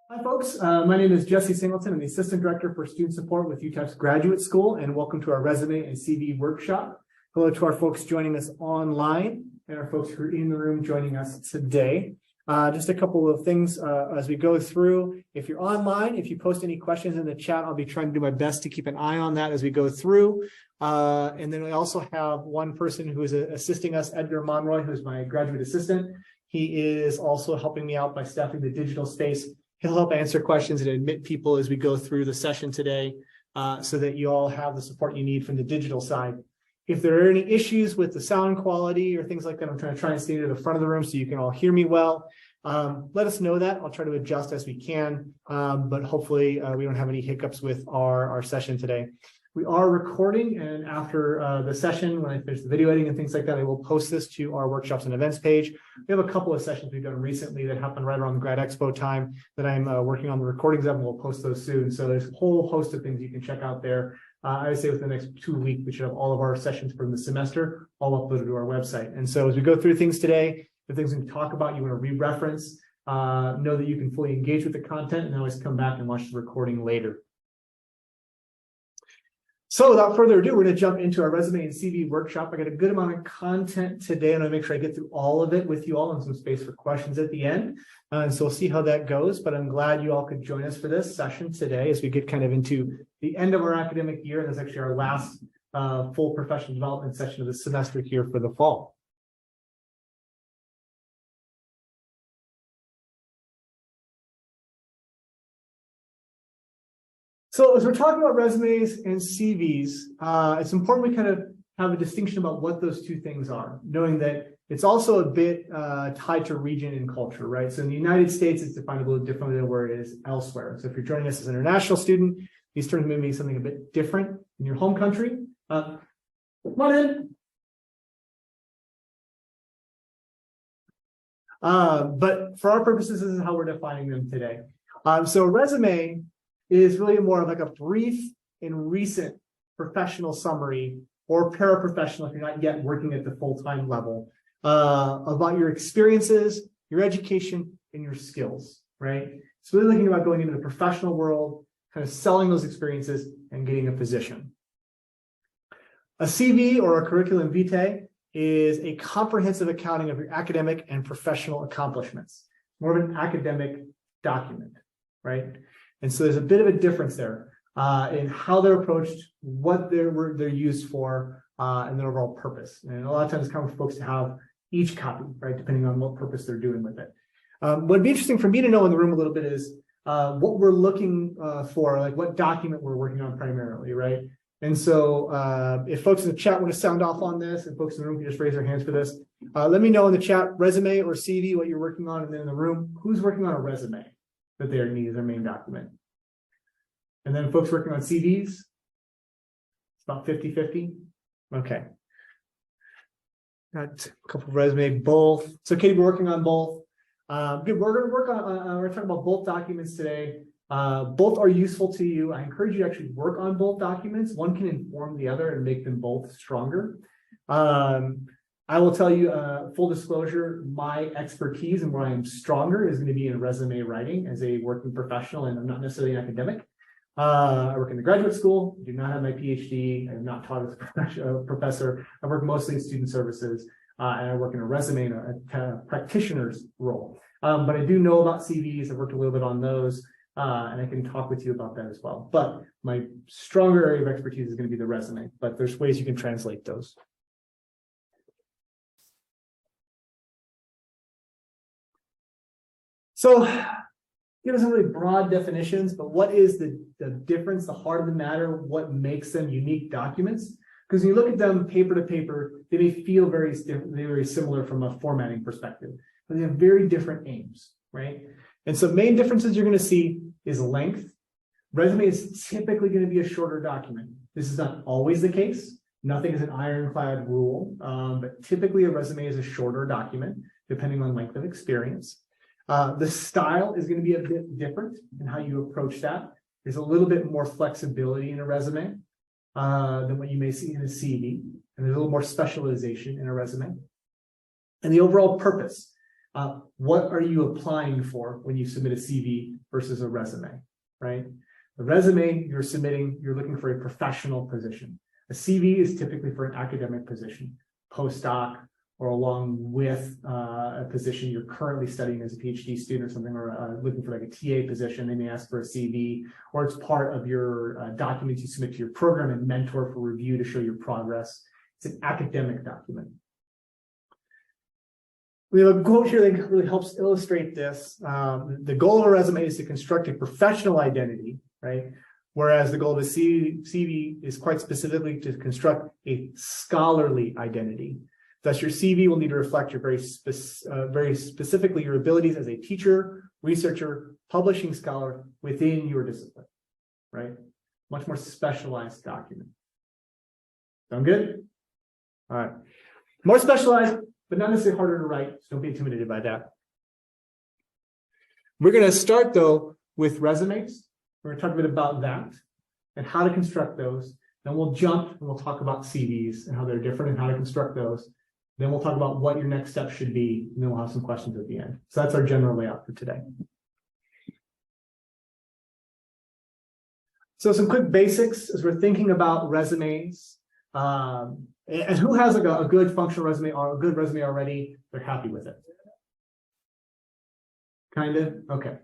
Hi, folks. My name is Jesse Singleton. I'm the Assistant Director for Student Support with UTEP's Graduate School, and welcome to our Resume and CV Workshop. Hello to our folks joining us online and our folks who are in the room joining us today. Just a couple of things as we go through. If you're online, if you post any questions in the chat, I'll be trying to do my best to keep an eye on that as we go through. And then we also have one person who is assisting us, Edgar Monroy, who's my graduate assistant. He is also helping me out by staffing the digital space. He'll help answer questions and admit people as we go through the session today so that you all have the support you need from the digital side. If there are any issues with the sound quality or things like that, I'm trying to stay to the front of the room so you can all hear me well. Let us know that. I'll try to adjust as we can, but hopefully we don't have any hiccups with our session today. We are recording, and after the session, when I finish the video editing and things like that, I will post this to our workshops and events page. We have a couple of sessions we've done recently that happened right around the Grad Expo time that I'm working on the recordings of, and we'll post those soon. So there's a whole host of things you can check out there. I would say within the next 2 weeks, we should have all of our sessions from the semester all uploaded to our website. And so as we go through things today, the things we can talk about, you want to re-reference, know that you can fully engage with the content, and always come back and watch the recording later. So without further ado, we're going to jump into our resume and CV workshop. I got a good amount of content today, and I'll make sure I get through all of it with you all, and some space for questions at the end. And so we'll see how that goes, but I'm glad you all could join us for this session today as we get kind of into the end of our academic year. And that's actually our last full professional development session of the semester here for the fall. So as we're talking about resumes and CVs, it's important we kind of have a distinction about what those two things are, knowing that it's also a bit tied to region and culture, right? So in the United States, it's defined a little differently than where it is elsewhere. So if you're joining us as an international student, these terms may mean something a bit different in your home country. Come on in. But for our purposes, this is how we're defining them today. So a resume is really more of like a brief and recent professional summary or paraprofessional if you're not yet working at the full-time level about your experiences, your education, and your skills, right? So really looking about going into the professional world, kind of selling those experiences and getting a position. A CV or a curriculum vitae is a comprehensive accounting of your academic and professional accomplishments, more of an academic document, right? And so there's a bit of a difference there in how they're approached, what they're used for, and their overall purpose. And a lot of times it's common for folks to have each copy, right, depending on what purpose they're doing with it. What'd be interesting for me to know in the room a little bit is what we're looking for, like what document we're working on primarily, right? And so if folks in the chat want to sound off on this, and folks in the room can just raise their hands for this, let me know in the chat, resume or CV, what you're working on, and then in the room, who's working on a resume that they need as their main document. And then folks working on CVs, it's about 50-50. Okay. Got a couple of resume, both. So Katie, we're working on both. Good. We're going to work on, we're talking about both documents today. Both are useful to you. I encourage you to actually work on both documents. One can inform the other and make them both stronger. I will tell you, full disclosure, my expertise and where I am stronger is going to be in resume writing as a working professional, and I'm not necessarily an academic. I work in the graduate school, do not have my PhD, I am not taught as a professor. I work mostly in student services, and I work in a resume and a practitioner's role. But I do know about CVs, I've worked a little bit on those, and I can talk with you about that as well. But my stronger area of expertise is going to be the resume, but there's ways you can translate those. So, give us some really broad definitions, but what is the difference, the heart of the matter, what makes them unique documents? Because when you look at them paper to paper, they may feel very similar from a formatting perspective, but they have very different aims, right? And so main differences you're going to see is length. Resume is typically going to be a shorter document. This is not always the case. Nothing is an ironclad rule, but typically a resume is a shorter document, depending on length of experience. The style is going to be a bit different in how you approach that. There's a little bit more flexibility in a resume than what you may see in a CV, and there's a little more specialization in a resume. And the overall purpose. What are you applying for when you submit a CV versus a resume, right? The resume you're submitting, you're looking for a professional position. A CV is typically for an academic position, postdoc, or along with a position you're currently studying as a PhD student or something, or looking for like a TA position. They may ask for a CV, or it's part of your documents you submit to your program and mentor for review to show your progress. It's an academic document. We have a quote here that really helps illustrate this. The goal of a resume is to construct a professional identity, right? Whereas the goal of a CV is quite specifically to construct a scholarly identity. Thus, your CV will need to reflect your very specifically your abilities as a teacher, researcher, publishing scholar within your discipline, right? Much more specialized document. Sound good? All right. More specialized, but not necessarily harder to write, so don't be intimidated by that. We're going to start, though, with resumes. We're going to talk a bit about that and how to construct those. Then we'll jump and we'll talk about CVs and how they're different and how to construct those. Then we'll talk about what your next step should be, and then we'll have some questions at the end. So that's our general layout for today. So some quick basics as we're thinking about resumes. And who has like a good functional resume or a good resume already? They're happy with it. Kind of? Okay.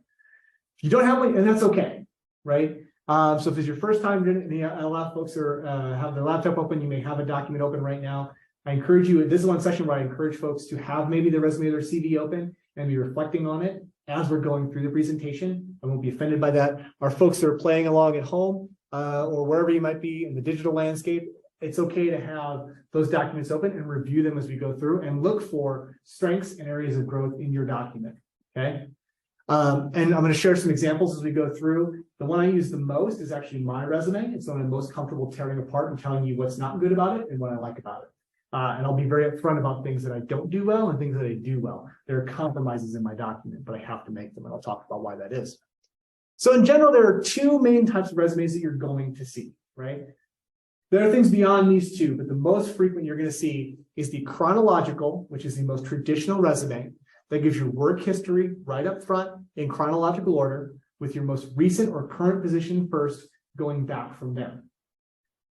If you don't have one, and that's okay, right? So if it's your first time, a lot of folks have their laptop open, you may have a document open right now. I encourage you, this is one session where I encourage folks to have maybe the resume or their CV open and be reflecting on it as we're going through the presentation. I won't be offended by that. Our folks that are playing along at home or wherever you might be in the digital landscape, it's okay to have those documents open and review them as we go through and look for strengths and areas of growth in your document, okay? And I'm going to share some examples as we go through. The one I use the most is actually my resume. It's the one I'm most comfortable tearing apart and telling you what's not good about it and what I like about it. And I'll be very upfront about things that I don't do well and things that I do well. There are compromises in my document, but I have to make them, and I'll talk about why that is. So in general, there are two main types of resumes that you're going to see, right? There are things beyond these two, but the most frequent you're going to see is the chronological, which is the most traditional resume that gives your work history right up front in chronological order with your most recent or current position first, going back from there.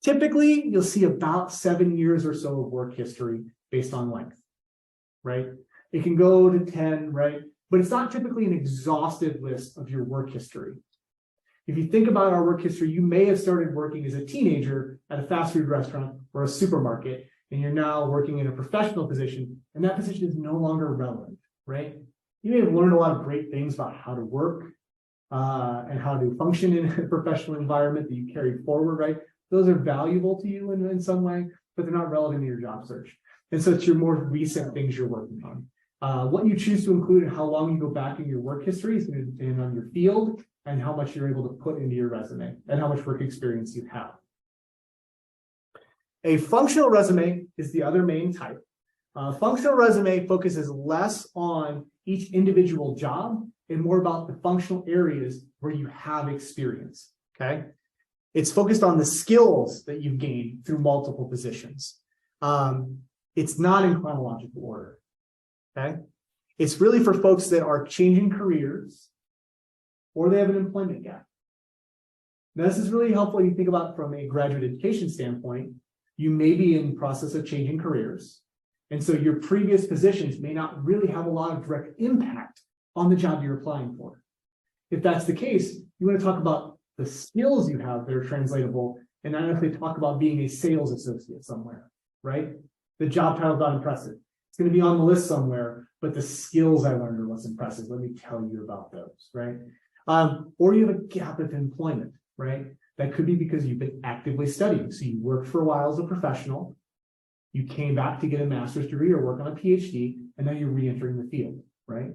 Typically, you'll see about 7 years or so of work history based on length, right? It can go to 10, right? But it's not typically an exhaustive list of your work history. If you think about our work history, you may have started working as a teenager at a fast food restaurant or a supermarket, and you're now working in a professional position, and that position is no longer relevant, right? You may have learned a lot of great things about how to work and how to function in a professional environment that you carry forward, right? Those are valuable to you in some way, but they're not relevant to your job search. And so it's your more recent things you're working on. What you choose to include and how long you go back in your work history is going to depend on your field and how much you're able to put into your resume and how much work experience you have. A functional resume is the other main type. Functional resume focuses less on each individual job and more about the functional areas where you have experience, okay? It's focused on the skills that you've gained through multiple positions. It's not in chronological order, okay? It's really for folks that are changing careers or they have an employment gap. Now, this is really helpful when you think about from a graduate education standpoint. You may be in the process of changing careers. And so your previous positions may not really have a lot of direct impact on the job you're applying for. If that's the case, you want to talk about the skills you have that are translatable and not necessarily talk about being a sales associate somewhere, right? The job title is not impressive. It's going to be on the list somewhere, but the skills I learned are what's impressive. Let me tell you about those, right? Or you have a gap of employment, right? That could be because you've been actively studying. So you worked for a while as a professional, you came back to get a master's degree or work on a PhD, and now you're re-entering the field, right?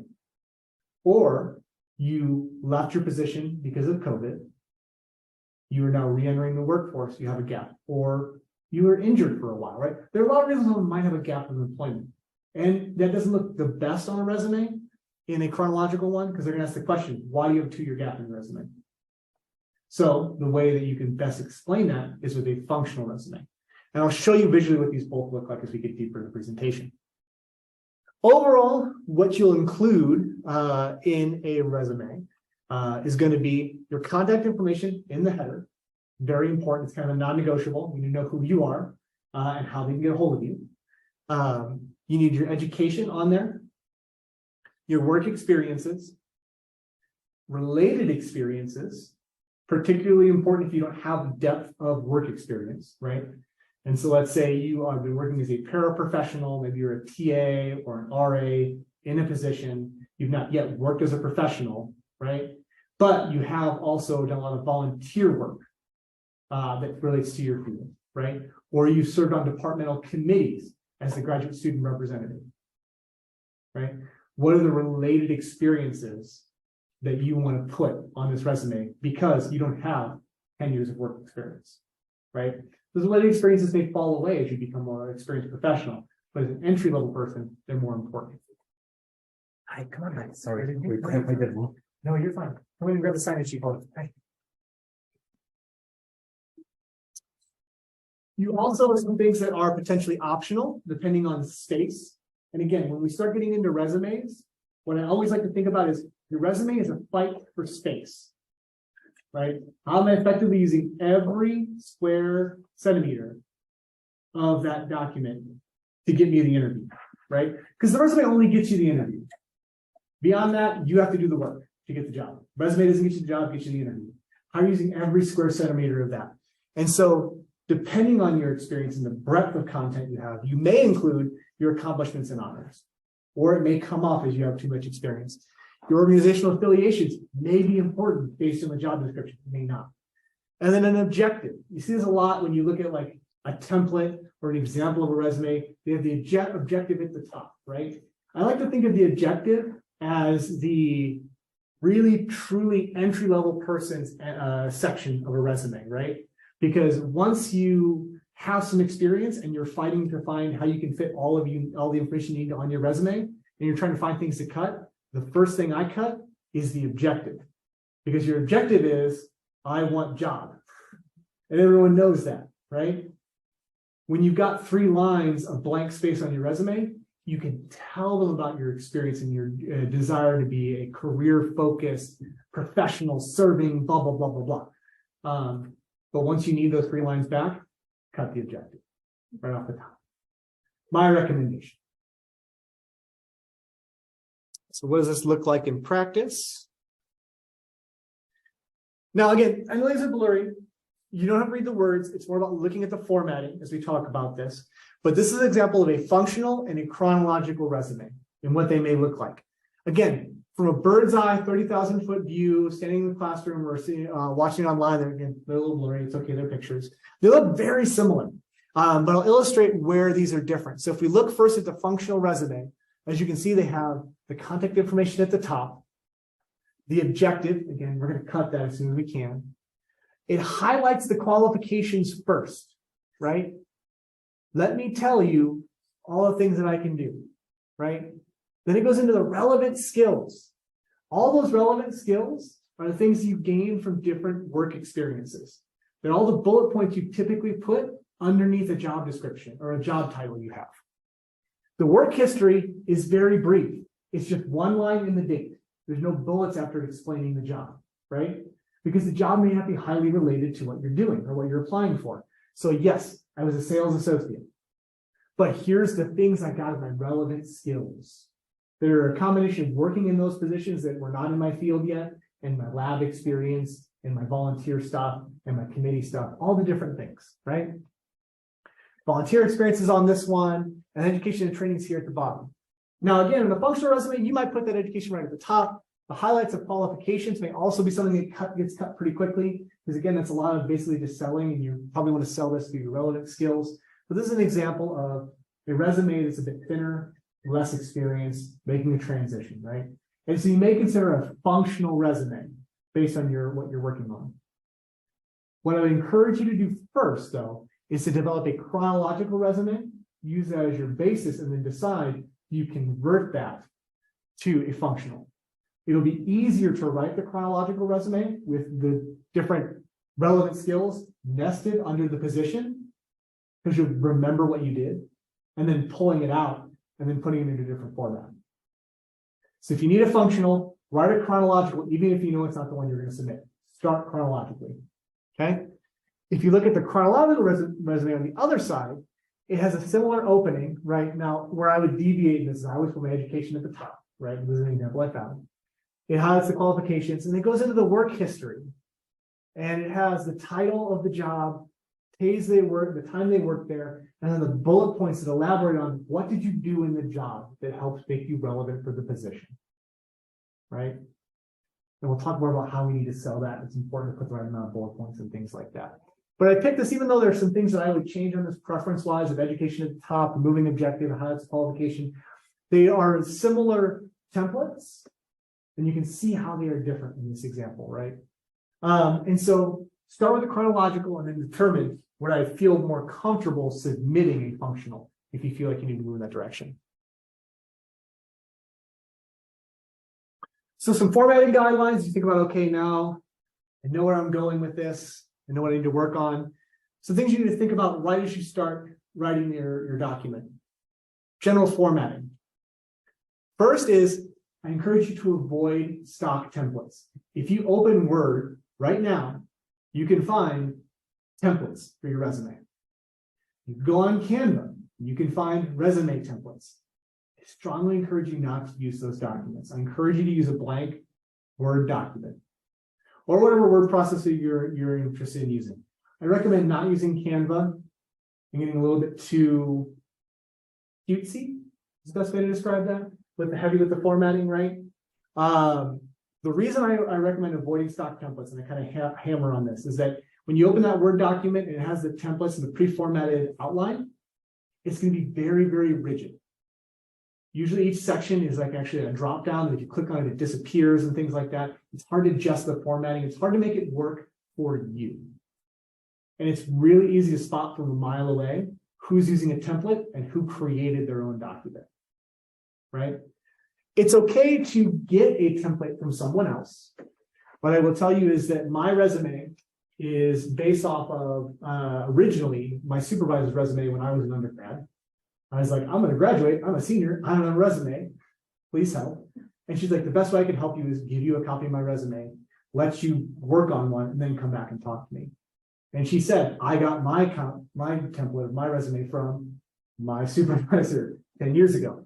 Or you left your position because of COVID, you are now re-entering the workforce, you have a gap, or you were injured for a while, right? There are a lot of reasons why one might have a gap of employment. And that doesn't look the best on a resume in a chronological one, because they're going to ask the question, why do you have a 2-year gap in your resume? So the way that you can best explain that is with a functional resume. And I'll show you visually what these both look like as we get deeper in the presentation. Overall, what you'll include in a resume is going to be your contact information in the header. Very important. It's kind of a non-negotiable. You need to know who you are and how they can get a hold of you. You need your education on there, your work experiences, related experiences, particularly important if you don't have depth of work experience, right? And so let's say you are working as a paraprofessional, maybe you're a TA or an RA in a position, you've not yet worked as a professional, right? But you have also done a lot of volunteer work that relates to your field, right? Or you've served on departmental committees as a graduate student representative, right? What are the related experiences that you want to put on this resume because you don't have 10 years of work experience, right? Those related experiences may fall away as you become more experienced professional, but as an entry-level person, they're more important. Hi, come on, guys. Sorry. No, you're fine. Come in and grab the sign-in sheet. Hi. You also have some things that are potentially optional, depending on space. And again, when we start getting into resumes, what I always like to think about is your resume is a fight for space, right? How am I effectively using every square centimeter of that document to get me the interview, right? Because the resume only gets you the interview. Beyond that, you have to do the work to get the job. Resume doesn't get you the job, gets you the interview. How are you using every square centimeter of that? And so, depending on your experience and the breadth of content you have, you may include your accomplishments and honors, or it may come off as you have too much experience. Your organizational affiliations may be important based on the job description, it may not. And then an objective. You see this a lot when you look at like a template or an example of a resume. They have the objective at the top, right? I like to think of the objective as the really truly entry-level person's section of a resume, right? Because once you have some experience and you're fighting to find how you can fit all the information you need on your resume, and you're trying to find things to cut, the first thing I cut is the objective. Because your objective is, I want job. And everyone knows that, right? When you've got 3 lines of blank space on your resume, you can tell them about your experience and your desire to be a career-focused professional serving, blah, blah, blah, blah, blah. But once you need those 3 lines back, cut the objective right off the top. My recommendation. So what does this look like in practice? Now, again, I know these are blurry. You don't have to read the words. It's more about looking at the formatting as we talk about this. But this is an example of a functional and a chronological resume and what they may look like. Again, from a bird's eye, 30,000-foot view, standing in the classroom or watching online, they're a little blurry. It's okay, they're pictures. They look very similar, but I'll illustrate where these are different. So if we look first at the functional resume, as you can see, they have the contact information at the top, the objective. Again, we're going to cut that as soon as we can. It highlights the qualifications first, right? Let me tell you all the things that I can do, right? Then it goes into the relevant skills. All those relevant skills are the things you gain from different work experiences. They're all the bullet points you typically put underneath a job description or a job title you have. The work history is very brief. It's just 1 line in the date. There's no bullets after explaining the job, right? Because the job may not be highly related to what you're doing or what you're applying for. So yes, I was a sales associate, but here's the things I got as my relevant skills. They're a combination of working in those positions that were not in my field yet, and my lab experience, and my volunteer stuff, and my committee stuff, all the different things, right? Volunteer experiences on this one, and education and training is here at the bottom. Now, again, in a functional resume, you might put that education right at the top. The highlights of qualifications may also be something that gets cut pretty quickly, because again, that's a lot of basically just selling, and you probably want to sell this through your relevant skills. But this is an example of a resume that's a bit thinner, less experience, making a transition, right? And so you may consider a functional resume based on what you're working on. What I would encourage you to do first, though, is to develop a chronological resume, use that as your basis, and then decide you convert that to a functional. It'll be easier to write the chronological resume with the different relevant skills nested under the position, because you'll remember what you did, and then pulling it out and then putting it into a different format. So if you need a functional, write it chronological, even if you know it's not the one you're going to submit. Start chronologically. Okay. If you look at the chronological resume on the other side, it has a similar opening, right? Now, where I would deviate this is I always put my education at the top, right? This is an example I found. It has the qualifications, and it goes into the work history. And it has the title of the job, days they worked, the time they worked there, and then the bullet points that elaborate on what did you do in the job that helps make you relevant for the position, right? And we'll talk more about how we need to sell that. It's important to put the right amount of bullet points and things like that. But I picked this, even though there's some things that I would change on this preference-wise of education at the top, moving objective, highlights qualification. They are similar templates, and you can see how they are different in this example, right? And so start with the chronological and then determine what I feel more comfortable submitting a functional if you feel like you need to move in that direction. So some formatting guidelines, you think about, okay, now I know where I'm going with this. I know what I need to work on. So things you need to think about right as you start writing your document. General formatting. First is, I encourage you to avoid stock templates. If you open Word right now, you can find templates for your resume. You go on Canva, you can find resume templates. I strongly encourage you not to use those documents. I encourage you to use a blank Word document or whatever word processor you're interested in using. I recommend not using Canva. I'm getting a little bit too cutesy, is the best way to describe that, with the formatting, right? The reason I recommend avoiding stock templates, and I kind of hammer on this, is that when you open that Word document and it has the templates and the pre-formatted outline, it's going to be very, very rigid. Usually each section is like actually a drop down, and if you click on it, it disappears and things like that. It's hard to adjust the formatting. It's hard to make it work for you. And it's really easy to spot from a mile away who's using a template and who created their own document, right? It's okay to get a template from someone else. What I will tell you is that my resume is based off of originally my supervisor's resume when I was an undergrad. I was like, I'm going to graduate. I'm a senior. I don't have a resume. Please help. And she's like, the best way I can help you is give you a copy of my resume, let you work on one, and then come back and talk to me. And she said, I got my template of my resume from my supervisor 10 years ago.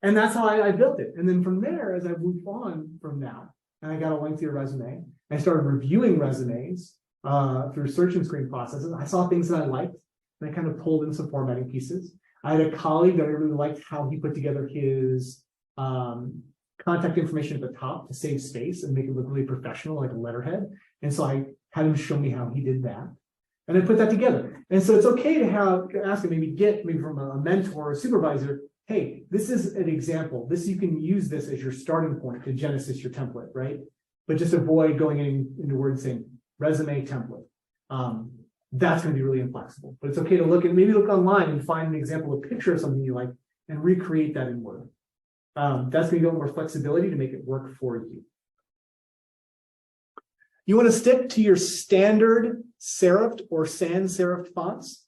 And that's how I built it. And then from there, as I moved on from now, and I got a lengthier resume, I started reviewing resumes through search and screen processes. I saw things that I liked, and I kind of pulled in some formatting pieces. I had a colleague that I really liked how he put together his contact information at the top to save space and make it look really professional, like a letterhead. And so I had him show me how he did that. And I put that together. And so it's okay to ask him, maybe from a mentor or a supervisor, hey, this is an example. You can use this as your starting point to Genesis your template, right? But just avoid going into Word and saying resume template. That's going to be really inflexible. But it's okay to maybe look online and find an example, a picture of something you like, and recreate that in Word. That's going to give you more flexibility to make it work for you. You want to stick to your standard serifed or sans serif fonts.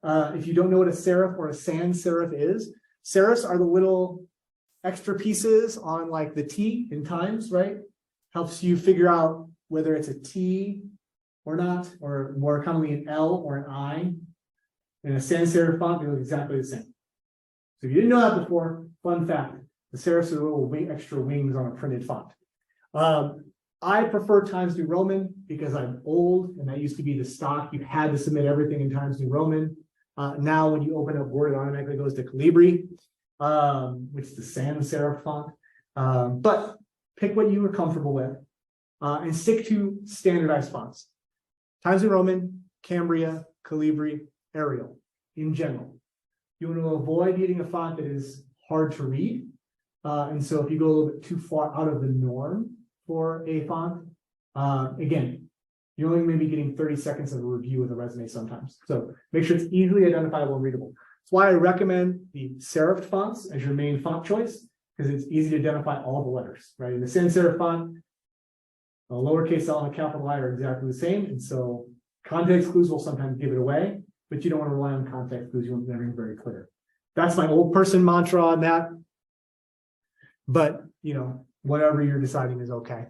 If you don't know what a serif or a sans serif is, serifs are the little extra pieces on like the T in Times, right? Helps you figure out whether it's a T or not, or more commonly an L or an I. In a sans serif font, they look exactly the same. So if you didn't know that before, fun fact, the serifs are little extra wings on a printed font. I prefer Times New Roman because I'm old, and that used to be the stock. You had to submit everything in Times New Roman. Now, when you open up Word, it automatically goes to Calibri, which is the sans serif font. But pick what you are comfortable with and stick to standardized fonts. Times New Roman, Cambria, Calibri, Arial in general. You want to avoid getting a font that is hard to read. And so if you go a little bit too far out of the norm for a font, again, you're only maybe getting 30 seconds of a review of the resume sometimes. So make sure it's easily identifiable and readable. That's why I recommend the serif fonts as your main font choice, because it's easy to identify all the letters, right? In the sans serif font, a lowercase L and a capital I are exactly the same. And so context clues will sometimes give it away, but you don't want to rely on context clues. You want everything very clear. That's my old person mantra on that. But, whatever you're deciding is okay.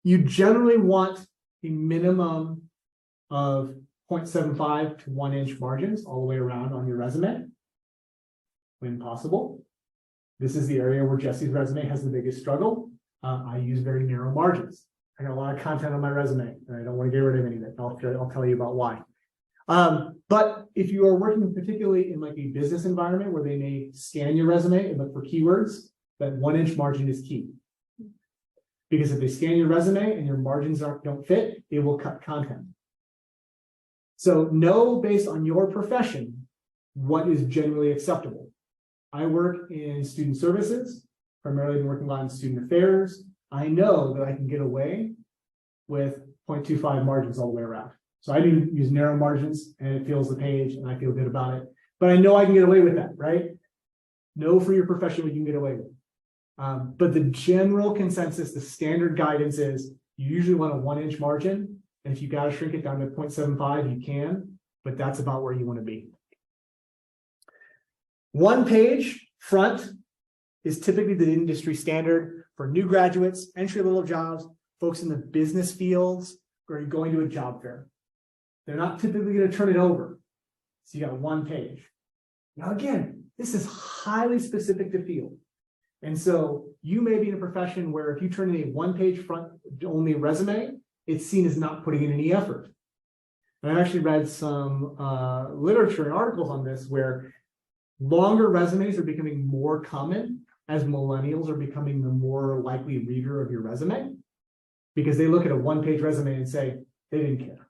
You generally want a minimum of 0.75 to 1 inch margins all the way around on your resume, when possible. This is the area where Jesse's resume has the biggest struggle. I use very narrow margins. I got a lot of content on my resume, and I don't want to get rid of any of it. I'll tell you about why. But if you are working particularly in like a business environment where they may scan your resume and look for keywords, that 1 inch margin is key. Because if they scan your resume and your margins don't fit, it will cut content. So know based on your profession what is generally acceptable. I work in student services, primarily been working a lot in student affairs. I know that I can get away with 0.25 margins all the way around. So I do use narrow margins and it fills the page and I feel good about it. But I know I can get away with that, right? Know for your profession what you can get away with. But the general consensus, the standard guidance is you usually want a 1 inch margin. And if you got to shrink it down to 0.75, you can, but that's about where you want to be. 1 page front is typically the industry standard for new graduates, entry-level jobs, folks in the business fields, or going to a job fair. They're not typically going to turn it over. So you got 1 page. Now, again, this is highly specific to field. And so you may be in a profession where if you turn in a 1 page front only resume, it's seen as not putting in any effort. And I've actually read some literature and articles on this where longer resumes are becoming more common as millennials are becoming the more likely reader of your resume, because they look at a 1 page resume and say, they didn't care,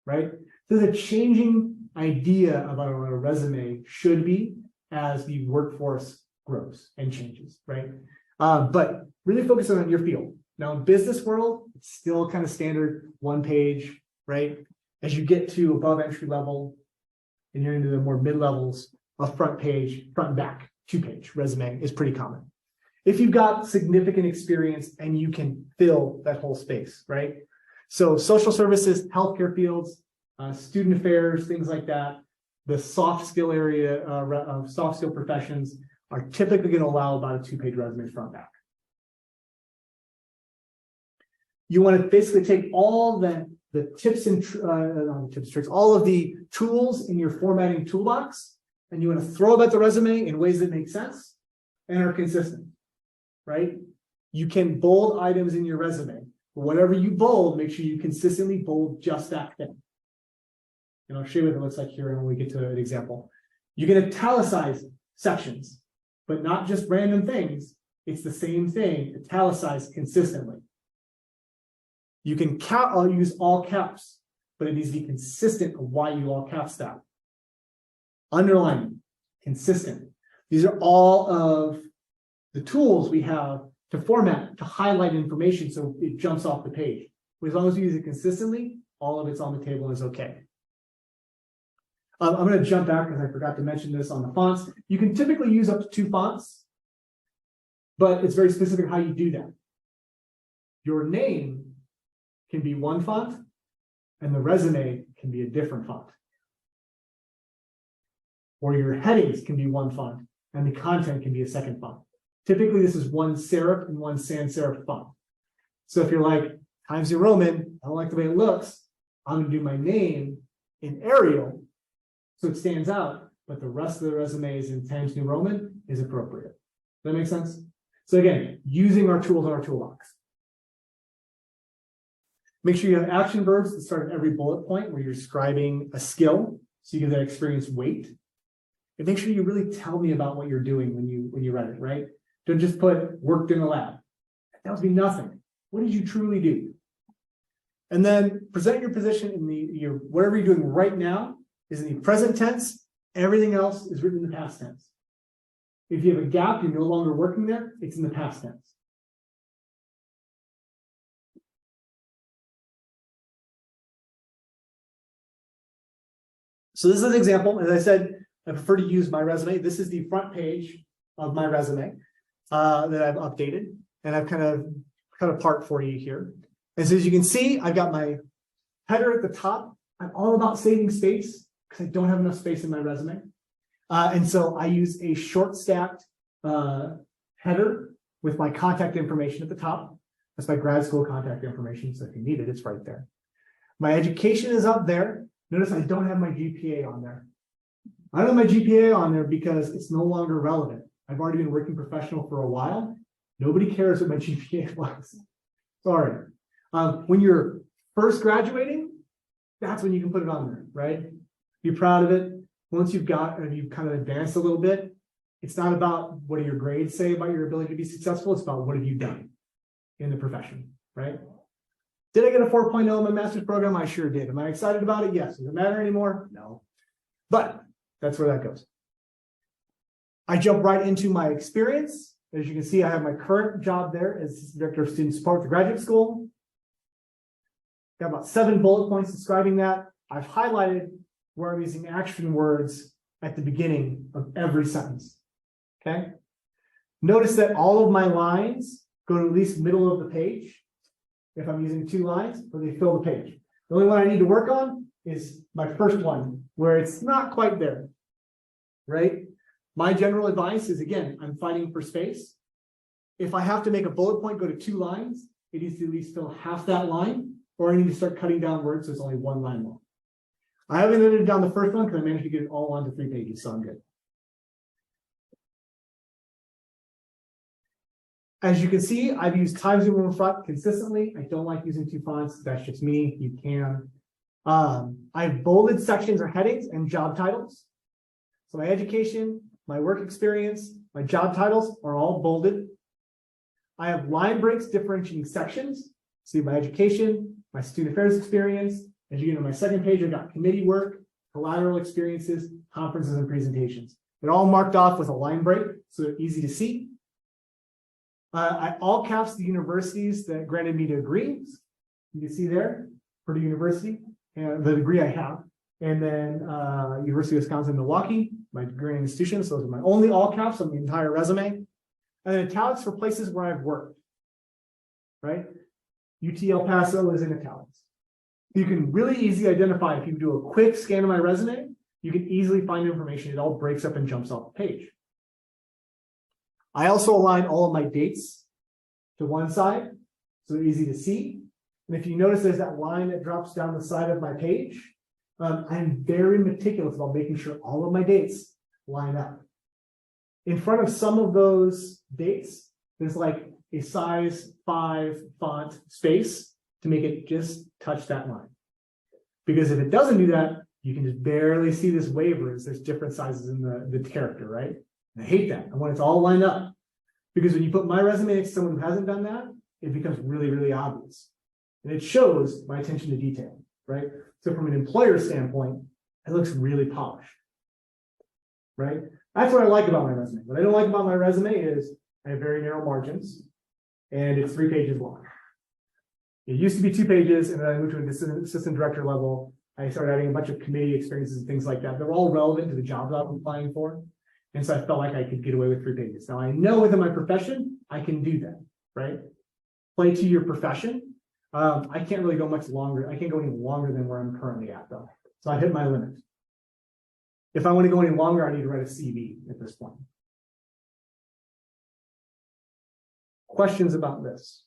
right? So there's a changing idea about what a resume should be as the workforce grows and changes, right? But really focusing on your field. Now in business world, it's still kind of standard 1 page, right? As you get to above entry level and you're into the more mid levels, a front page, front and back, 2 page resume is pretty common. If you've got significant experience and you can fill that whole space, right? So social services, healthcare fields, student affairs, things like that, the soft skill area of soft skill professions are typically going to allow about a 2 page resume front and back. You want to basically take all the tips and tricks, all of the tools in your formatting toolbox, and you want to throw them at the resume in ways that make sense and are consistent, right? You can bold items in your resume. Whatever you bold, make sure you consistently bold just that thing. And I'll show you what it looks like here when we get to an example. You can italicize sections, but not just random things. It's the same thing, italicized consistently. You can use all caps, but it needs to be consistent of why you all caps that. Underlining, consistent. These are all of the tools we have to format, to highlight information so it jumps off the page. As long as you use it consistently, all of it's on the table and is okay. I'm going to jump back because I forgot to mention this on the fonts. You can typically use up to 2 fonts, but it's very specific how you do that. Your name can be 1 font, and the resume can be a different font. Or your headings can be 1 font, and the content can be a second font. Typically, this is 1 serif and 1 sans serif font. So if you're like, Times New Roman, I don't like the way it looks, I'm going to do my name in Arial so it stands out, but the rest of the resume is in Times New Roman is appropriate. Does that make sense? So again, using our tools in our toolbox. Make sure you have action verbs that start at every bullet point where you're describing a skill, so you give that experience weight. And make sure you really tell me about what you're doing when you write it, right? Don't just put worked in the lab. That would be nothing. What did you truly do? And then present your position in whatever you're doing right now is in the present tense. Everything else is written in the past tense. If you have a gap, you're no longer working there, it's in the past tense. So this is an example. As I said, I prefer to use my resume. This is the front page of my resume that I've updated, and I've kind of cut apart for you here. And so as you can see, I've got my header at the top. I'm all about saving space, because I don't have enough space in my resume. And so I use a short stacked header with my contact information at the top. That's my grad school contact information. So if you need it, it's right there. My education is up there. Notice I don't have my GPA on there. I don't have my GPA on there because it's no longer relevant. I've already been working professional for a while. Nobody cares what my GPA was. Sorry. When you're first graduating, that's when you can put it on there, right? Be proud of it. Once you've kind of advanced a little bit, it's not about what do your grades say about your ability to be successful. It's about what have you done in the profession, right? Did I get a 4.0 in my master's program? I sure did. Am I excited about it? Yes. Does it matter anymore? No. But that's where that goes. I jump right into my experience. As you can see, I have my current job there as Assistant Director of Student Support at the graduate school. Got about 7 bullet points describing that. I've highlighted where I'm using action words at the beginning of every sentence. Okay. Notice that all of my lines go to at least middle of the page. If I'm using 2 lines, or they fill the page. The only one I need to work on is my first one, where it's not quite there. Right? My general advice is, again, I'm fighting for space. If I have to make a bullet point go to 2 lines, it needs to at least fill half that line, or I need to start cutting down words so it's only 1 line long. I haven't edited down the first one because I managed to get it all onto 3 pages, so I'm good. As you can see, I've used Times New Roman font consistently. I don't like using 2 fonts. That's just me. You can. I've bolded sections or headings and job titles. So my education, my work experience, my job titles are all bolded. I have line breaks differentiating sections. See my education, my student affairs experience. As you get on my second page, I've got committee work, collateral experiences, conferences, and presentations. They're all marked off with a line break, so they're easy to see. I all caps the universities that granted me degrees. You can see there, Purdue University, and the degree I have. And then University of Wisconsin-Milwaukee, my degree institutions. Those are my only all caps on the entire resume. And then italics for places where I've worked, right? UT El Paso is in italics. You can really easily identify if you do a quick scan of my resume, you can easily find information. It all breaks up and jumps off the page. I also align all of my dates to one side, so they're easy to see. And if you notice there's that line that drops down the side of my page, I'm very meticulous about making sure all of my dates line up. In front of some of those dates, there's like a size 5 font space to make it just touch that line. Because if it doesn't do that, you can just barely see this waiver as there's different sizes in the character, right? And I hate that. I want it to all line up. Because when you put my resume next to someone who hasn't done that, it becomes really, really obvious. And it shows my attention to detail, right? So from an employer standpoint, it looks really polished, right? That's what I like about my resume. What I don't like about my resume is I have very narrow margins and it's 3 pages long. It used to be 2 pages, and then I moved to an assistant director level. I started adding a bunch of committee experiences and things like that. They're all relevant to the job that I'm applying for. And so I felt like I could get away with 3 pages. Now I know within my profession, I can do that, right? Play to your profession. I can't really go much longer. I can't go any longer than where I'm currently at though. So I hit my limit. If I want to go any longer, I need to write a CV at this point. Questions about this?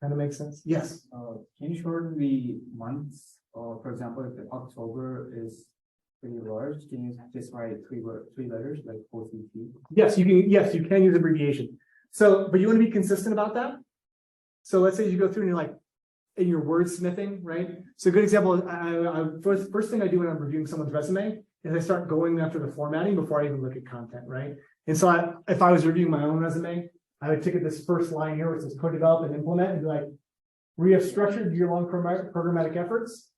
Kind of makes sense? Yes. Can you shorten the months? For example, if October is pretty large, can you just write 3 letters like OCT? Yes, you can. Yes, you can use abbreviation. So, but you want to be consistent about that. So let's say you go through and you're like, in your wordsmithing, right? So a good example is first thing I do when I'm reviewing someone's resume is I start going after the formatting before I even look at content, right? And so if I was reviewing my own resume, I would take this first line here, which says co-develop and implement, and be like, we have structured year-long programmatic efforts.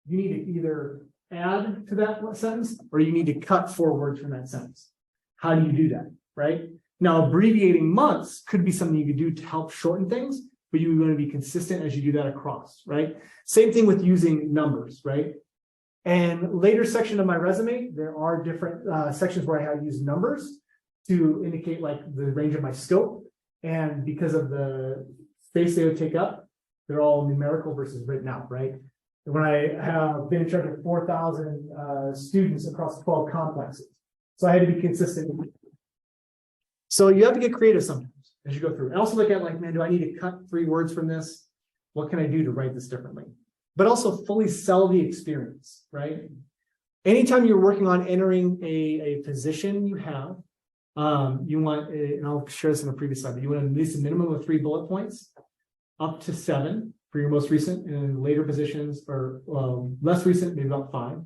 You need to either add to that sentence or you need to cut 4 words from that sentence. How do you do that, right? Now, abbreviating months could be something you could do to help shorten things, but you're going to be consistent as you do that across, right? Same thing with using numbers, right? And later section of my resume, there are different sections where I have used numbers to indicate like the range of my scope. And because of the space they would take up, they're all numerical versus written out, right? when I have been in charge of 4,000 students across 12 complexes. So I had to be consistent. So you have to get creative sometimes as you go through. And also look at like, man, do I need to cut 3 words from this? What can I do to write this differently? But also fully sell the experience, right? Anytime you're working on entering a position you have, you want, and I'll share this in a previous slide, but you want at least a minimum of 3 bullet points, up to 7 for your most recent, and later positions, or less recent, maybe about 5.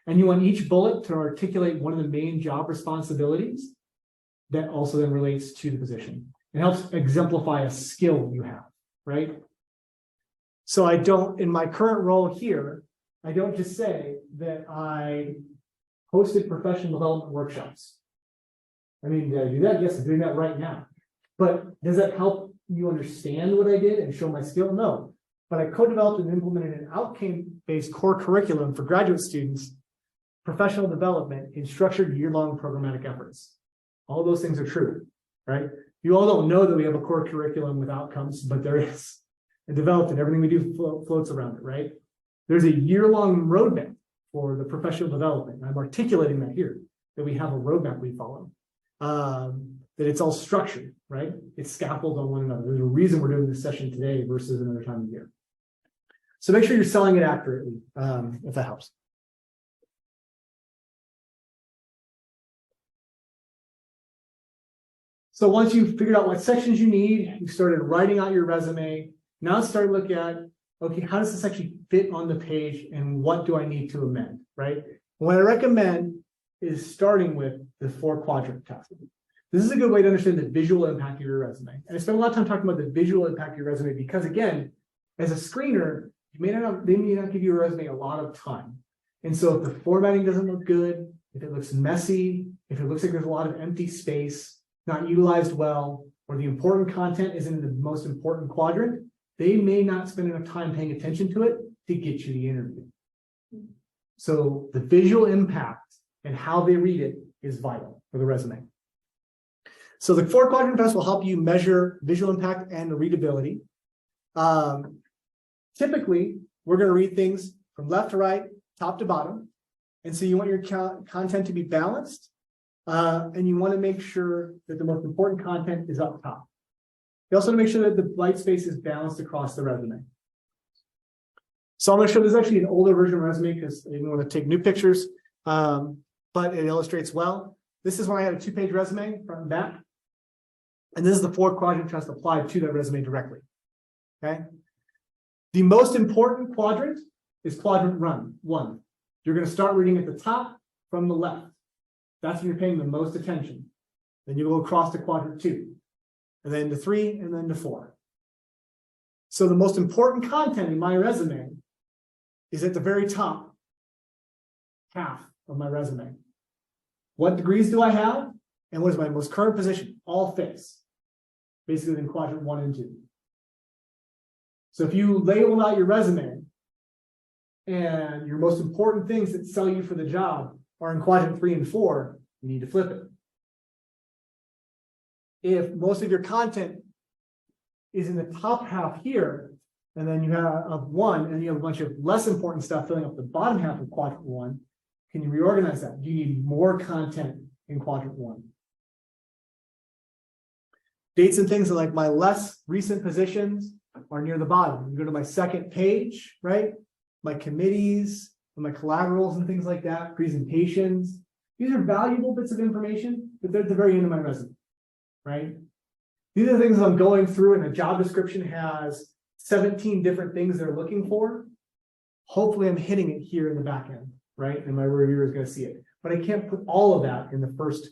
And you want each bullet to articulate one of the main job responsibilities that also then relates to the position. It helps exemplify a skill you have, right? So I don't, in my current role here, I don't just say that I hosted professional development workshops. I mean, did I do that? Yes, I'm doing that right now. But does that help you understand what I did and show my skill? No. But I co-developed and implemented an outcome-based core curriculum for graduate students, professional development in structured year-long programmatic efforts. All those things are true, right? You all don't know that we have a core curriculum with outcomes, but there is. And developed, and everything we do floats around it, right? There's a year-long roadmap for the professional development. I'm articulating that here, that we have a roadmap we follow, that it's all structured, right? It's scaffolded on one another. There's a reason we're doing this session today versus another time of year. So make sure you're selling it accurately, if that helps. So once you've figured out what sections you need, you started writing out your resume. Now start looking at, okay, how does this actually fit on the page and what do I need to amend, right? What I recommend is starting with the 4-quadrant test. This is a good way to understand the visual impact of your resume. And I spent a lot of time talking about the visual impact of your resume because, again, as a screener, they may not give you a resume a lot of time. And so if the formatting doesn't look good, if it looks messy, if it looks like there's a lot of empty space, not utilized well, or the important content isn't in the most important quadrant, they may not spend enough time paying attention to it to get you the interview. So the visual impact and how they read it is vital for the resume. So the 4-quadrant test will help you measure visual impact and readability. Typically, we're going to read things from left to right, top to bottom. And so you want your content to be balanced, and you want to make sure that the most important content is up top. You also want to make sure that the white space is balanced across the resume. So I'm going to show this is actually an older version of resume because I didn't want to take new pictures, but it illustrates well. This is when I had a 2-page resume front and back. And this is the 4-quadrant test applied to that resume directly. Okay. The most important quadrant is quadrant 1. You're going to start reading at the top from the left. That's when you're paying the most attention. Then you go across to quadrant 2. And then to 3, and then to 4. So the most important content in my resume is at the very top half of my resume. What degrees do I have? And what is my most current position? All fits. Basically in quadrant 1 and 2. So if you label out your resume and your most important things that sell you for the job are in quadrant 3 and 4, you need to flip it. If most of your content is in the top half here, and then you have 1, and you have a bunch of less important stuff filling up the bottom half of quadrant 1, can you reorganize that? Do you need more content in quadrant 1? Dates and things like my less recent positions are near the bottom. You go to my second page, right? My committees, and my collaterals and things like that, presentations. These are valuable bits of information, but they're at the very end of my resume. Right? These are the things I'm going through, and a job description has 17 different things they're looking for. Hopefully I'm hitting it here in the back end, right? And my reviewer is going to see it. But I can't put all of that in the first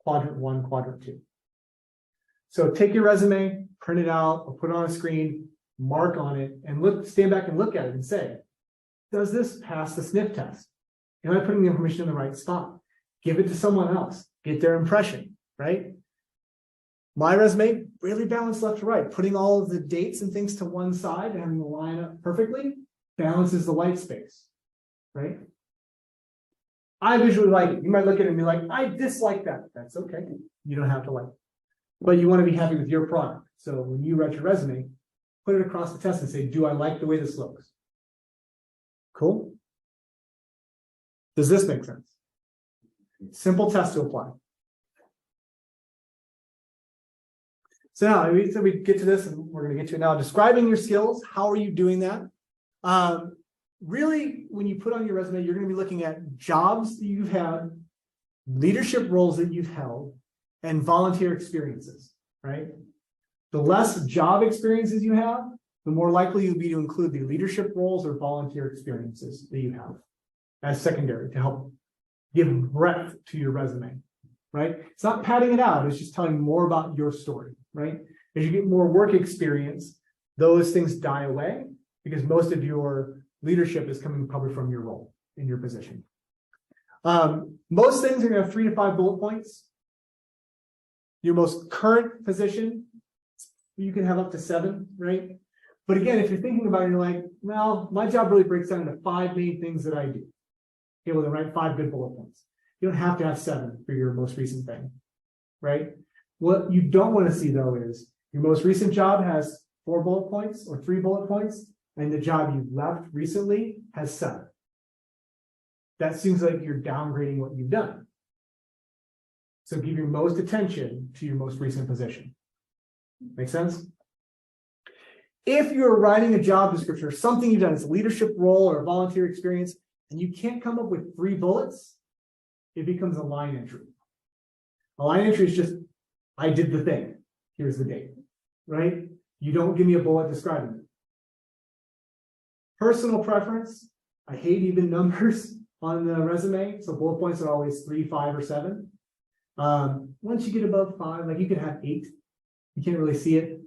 quadrant 1, quadrant 2. So take your resume, print it out, or put it on a screen, mark on it, and stand back and look at it and say, does this pass the sniff test? Am I putting the information in the right spot? Give it to someone else. Get their impression, right? My resume, really balanced left to right, putting all of the dates and things to one side and having them line up perfectly balances the white space, right? I visually like it. You might look at it and be like, I dislike that. That's okay. You don't have to like it. But you want to be happy with your product. So when you write your resume, put it across the test and say, do I like the way this looks? Does this make sense? Simple test to apply. So now we get to this, and we're going to get to it now. Describing your skills. How are you doing that? Really, when you put on your resume, you're going to be looking at jobs that you've had, leadership roles that you've held, and volunteer experiences, right? The less job experiences you have, the more likely you'll be to include the leadership roles or volunteer experiences that you have as secondary to help give breadth to your resume, right? It's not padding it out. It's just telling more about your story, right? As you get more work experience, those things die away because most of your leadership is coming probably from your role in your position. Most things are going to have 3 to 5 bullet points. Your most current position, you can have up to 7, right? But again, if you're thinking about it, you're like, well, my job really breaks down into 5 main things that I do. Okay, well, then write 5 good bullet points. You don't have to have 7 for your most recent thing, right? What you don't want to see, though, is your most recent job has 4 bullet points or 3 bullet points, and the job you left recently has 7. That seems like you're downgrading what you've done. So give your most attention to your most recent position. Make sense? If you're writing a job description or something you've done, it's a leadership role or a volunteer experience, and you can't come up with 3 bullets, it becomes a line entry. A line entry is just, I did the thing. Here's the date, right? You don't give me a bullet describing it. Personal preference, I hate even numbers on the resume, so bullet points are always 3, 5, or 7. Once you get above 5, like you could have 8. You can't really see it.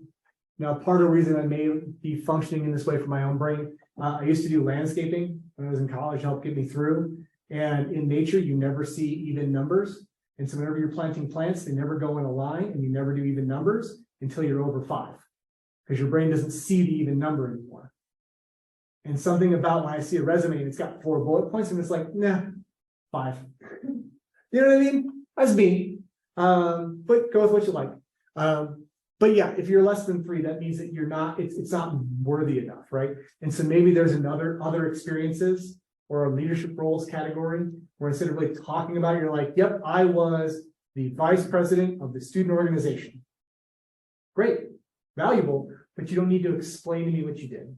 Now, part of the reason I may be functioning in this way for my own brain, I used to do landscaping when I was in college, helped get me through. And in nature, you never see even numbers. And so whenever you're planting plants, they never go in a line, and you never do even numbers until you're over 5, because your brain doesn't see the even number anymore. And something about when I see a resume and it's got 4 bullet points, and it's like, nah, 5. You know what I mean? That's me. But go with what you like. But yeah, if you're less than 3, that means that you're not, it's not worthy enough, right? And so maybe there's other experiences or a leadership roles category where instead of really talking about it, you're like, yep, I was the vice president of the student organization. Great, valuable, but you don't need to explain to me what you did.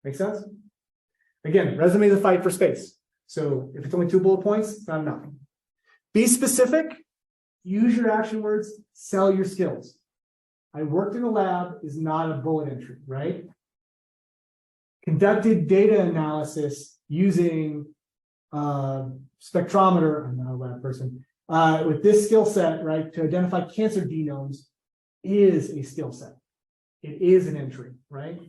Make sense? Again, resume is a fight for space. So if it's only 2 bullet points, it's not enough. Be specific. Use your action words, sell your skills. I worked in a lab is not a bullet entry, right? Conducted data analysis using spectrometer, I'm not a lab person, with this skill set, right, to identify cancer genomes is a skill set. It is an entry, right?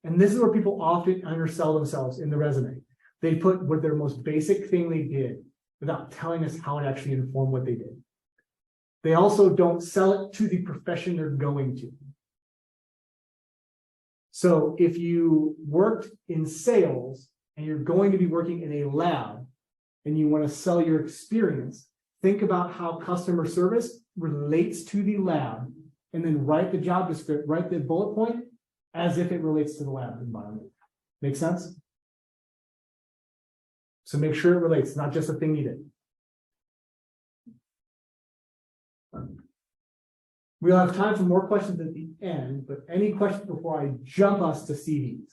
And this is where people often undersell themselves in the resume. They put what their most basic thing they did without telling us how it actually informed what they did. They also don't sell it to the profession they're going to. So if you worked in sales and you're going to be working in a lab and you want to sell your experience, think about how customer service relates to the lab, and then write the job description, write the bullet point as if it relates to the lab environment. Make sense? So make sure it relates, not just a thing you did. We'll have time for more questions at the end, but any questions before I jump us to CVs?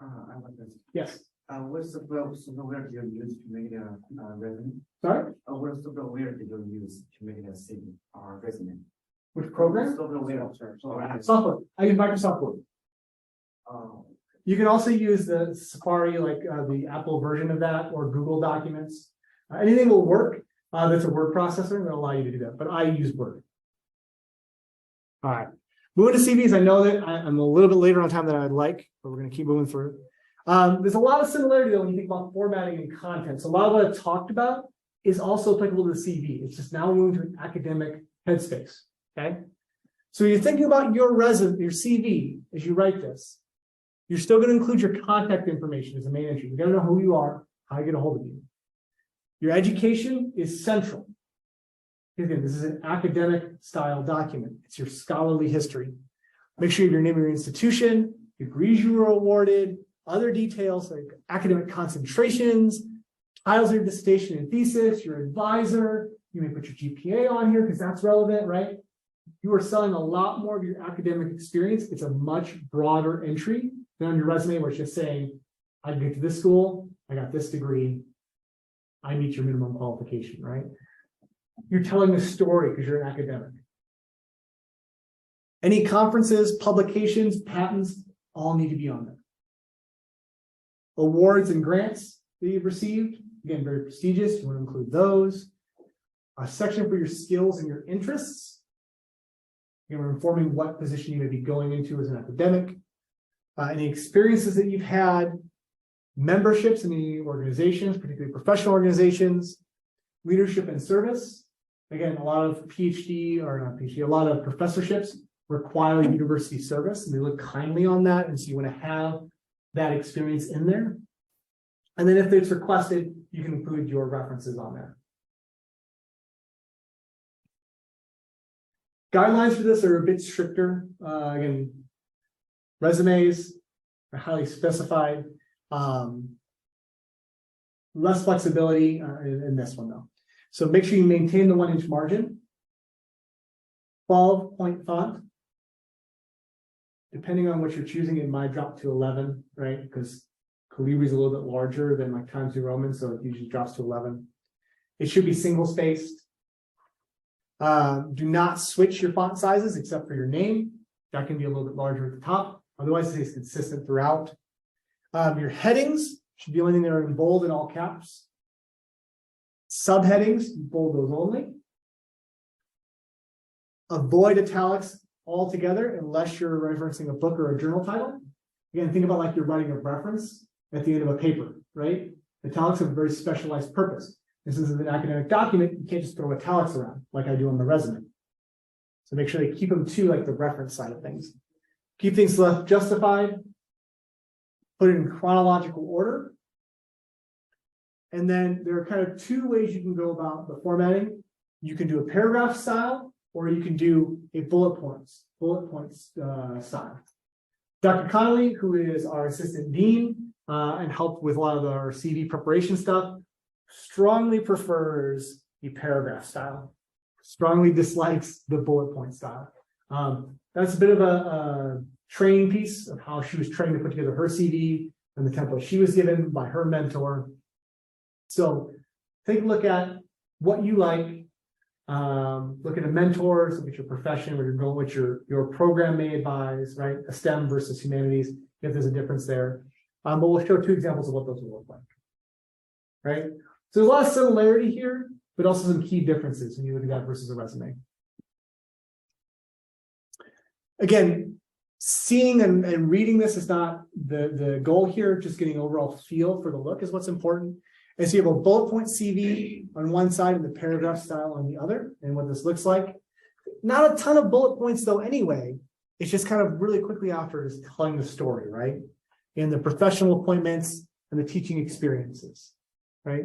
I like this. Yes. What software do you use to make a resume? Sorry? What software did you use to make a CV or resume? Which program? Software. I use Microsoft Word. You can also use the Safari, like the Apple version of that, or Google Documents. Anything will work. That's a word processor that'll allow you to do that, but I use Word. All right. Moving to CVs, I know that I'm a little bit later on time than I'd like, but we're going to keep moving through. There's a lot of similarity though when you think about formatting and content. So a lot of what I've talked about is also applicable to the CV. It's just now moving to an academic headspace. Okay. So you're thinking about your resume, your CV as you write this. You're still going to include your contact information as a main entry. You got to know who you are, how to get a hold of you. Your education is central. Again, this is an academic style document. It's your scholarly history. Make sure you have your name of your institution, degrees you were awarded, other details like academic concentrations, titles of your dissertation and thesis, your advisor. You may put your GPA on here because that's relevant, right? You are selling a lot more of your academic experience. It's a much broader entry than on your resume where it's just saying, I get to this school, I got this degree, I meet your minimum qualification, right? You're telling a story because you're an academic. Any conferences, publications, patents, all need to be on there. Awards and grants that you've received, again, very prestigious, you want to include those. A section for your skills and your interests. Again, we're informing what position you may be going into as an academic. Any experiences that you've had, memberships in any organizations, particularly professional organizations, leadership and service. Again, a lot of a lot of professorships require university service, and they look kindly on that, and so you want to have that experience in there. And then if it's requested, you can include your references on there. Guidelines for this are a bit stricter. Again, resumes are highly specified. Less flexibility in this one though. So make sure you maintain the 1-inch margin. 12-point font. Depending on what you're choosing, it might drop to 11, right? Because Calibri is a little bit larger than like Times New Roman, so it usually drops to 11. It should be single spaced. Do not switch your font sizes except for your name. That can be a little bit larger at the top. Otherwise, it stays consistent throughout. Your headings should be only thing that are in bold and all caps. Subheadings, bold those only. Avoid italics altogether unless you're referencing a book or a journal title. Again, think about like you're writing a reference at the end of a paper, right? Italics have a very specialized purpose. This is an academic document. You can't just throw italics around like I do on the resume. So make sure they keep them to like the reference side of things. Keep things left justified. Put it in chronological order. And then there are kind of two ways you can go about the formatting. You can do a paragraph style, or you can do a bullet points style. Dr. Connolly, who is our assistant dean and helped with a lot of our CV preparation stuff, strongly prefers the paragraph style, strongly dislikes the bullet point style. That's a bit of a training piece of how she was trained to put together her CV and the template she was given by her mentor. So take a look at what you like. Look at a mentor, look at your profession, where you're going, what your program may advise, right? A STEM versus humanities, if there's a difference there. But we'll show two examples of what those will look like, right? So there's a lot of similarity here, but also some key differences when you look at that versus a resume. Again, seeing and reading this is not the goal here, just getting an overall feel for the look is what's important. And so you have a bullet point CV on one side and the paragraph style on the other, and what this looks like. Not a ton of bullet points though anyway. It's just kind of really quickly after is telling the story, right? In the professional appointments and the teaching experiences, right?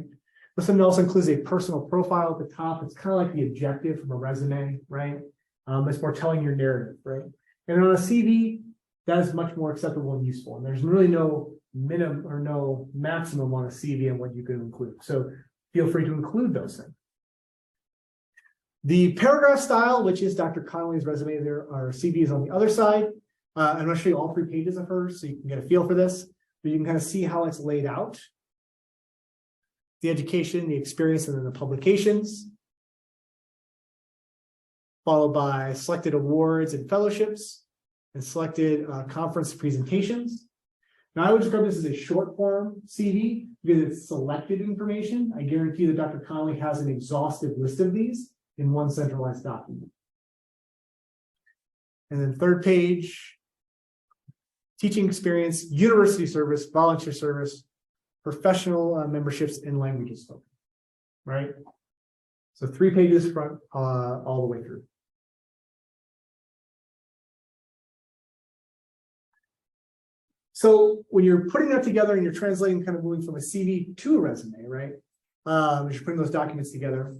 This one also includes a personal profile at the top. It's kind of like the objective from a resume, right? It's more telling your narrative, right? And on a CV, that is much more acceptable and useful. And there's really no minimum or no maximum on a CV and what you can include. So feel free to include those things. The paragraph style, which is Dr. Connolly's resume, there are CVs on the other side. I'm going to show you all 3 pages of hers so you can get a feel for this, but you can kind of see how it's laid out. The education, the experience, and then the publications, followed by selected awards and fellowships, and selected conference presentations. Now, I would describe this as a short form CV because it's selected information. I guarantee that Dr. Connolly has an exhaustive list of these in one centralized document. And then 3rd page, teaching experience, university service, volunteer service, professional memberships, and languages spoken, right? So 3 pages front all the way through. So when you're putting that together and you're translating, kind of moving from a CV to a resume, right? As you're putting those documents together,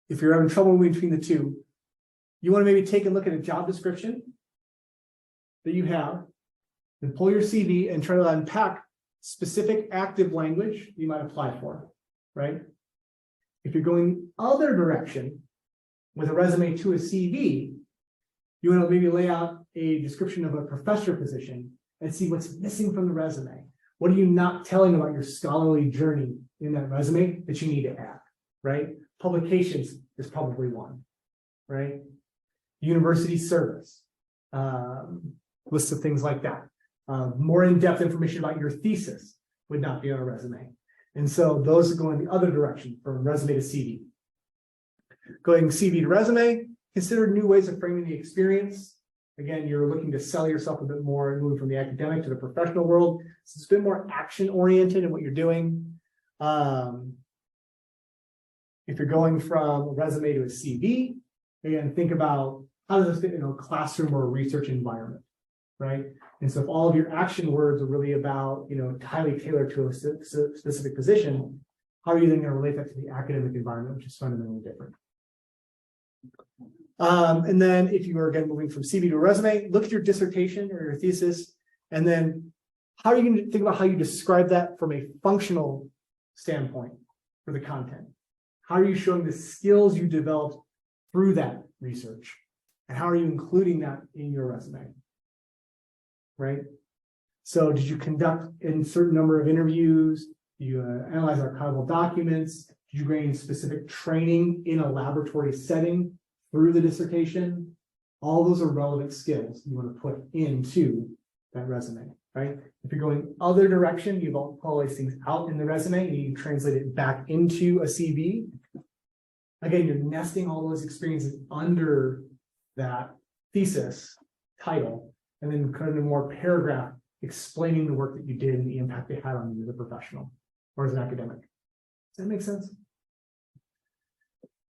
if you're having trouble moving between the two, you want to maybe take a look at a job description that you have and pull your CV and try to unpack specific active language you might apply for, right? If you're going other direction with a resume to a CV, you want to maybe lay out a description of a professor position and see what's missing from the resume. What are you not telling about your scholarly journey in that resume that you need to add, right? Publications is probably one, right? University service, lists of things like that. More in-depth information about your thesis would not be on a resume. And so those are going the other direction from resume to CV. Going CV to resume, consider new ways of framing the experience. Again, you're looking to sell yourself a bit more, moving from the academic to the professional world. So it's a bit more action-oriented in what you're doing. If you're going from a resume to a CV, again, think about how does this fit in a classroom or a research environment, right? And so if all of your action words are really about, highly tailored to a specific position, how are you then going to relate that to the academic environment, which is fundamentally different? And then if you are again moving from CV to a resume, look at your dissertation or your thesis, and then how are you going to think about how you describe that from a functional standpoint for the content? How are you showing the skills you developed through that research? And how are you including that in your resume? Right? So did you conduct a certain number of interviews? Did you analyze archival documents? Did you gain specific training in a laboratory setting through the dissertation? All those are relevant skills you want to put into that resume, right? If you're going other direction, you don't pull these things out in the resume and you translate it back into a CV. Again, you're nesting all those experiences under that thesis title, and then kind of a more paragraph explaining the work that you did and the impact they had on you as a professional or as an academic. Does that make sense?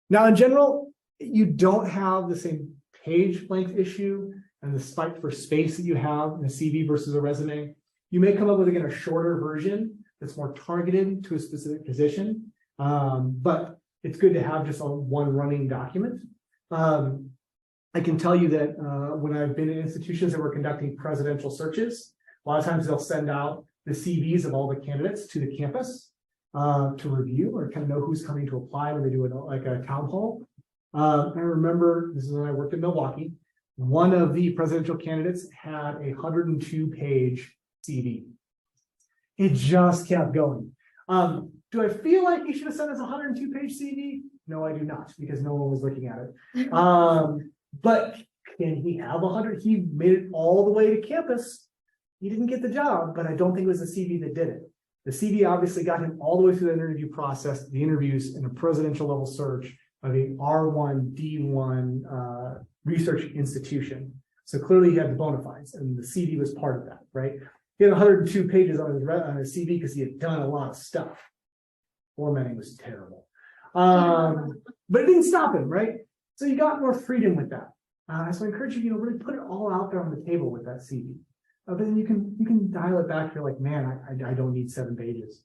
Now, in general, you don't have the same page length issue and the spike for space that you have in a CV versus a resume. You may come up with, again, a shorter version that's more targeted to a specific position, but it's good to have just one running document. I can tell you that when I've been in institutions that were conducting presidential searches, a lot of times they'll send out the CVs of all the candidates to the campus to review or kind of know who's coming to apply when they do like a town hall. I remember, this is when I worked in Milwaukee, one of the presidential candidates had a 102-page CV. It just kept going. Do I feel like he should have sent us a 102-page CV? No, I do not, because no one was looking at it. But can he have 100? He made it all the way to campus. He didn't get the job, but I don't think it was the CV that did it. The CV obviously got him all the way through the interview process, the interviews in a presidential level search of a R1, D1 research institution. So clearly he had the bona fides, and the CV was part of that, right? He had 102 pages on his CV because he had done a lot of stuff. Formatting was terrible. But it didn't stop him, right? So you got more freedom with that. So I encourage you, really put it all out there on the table with that CV. But then you can dial it back. You're like, man, I don't need 7 pages.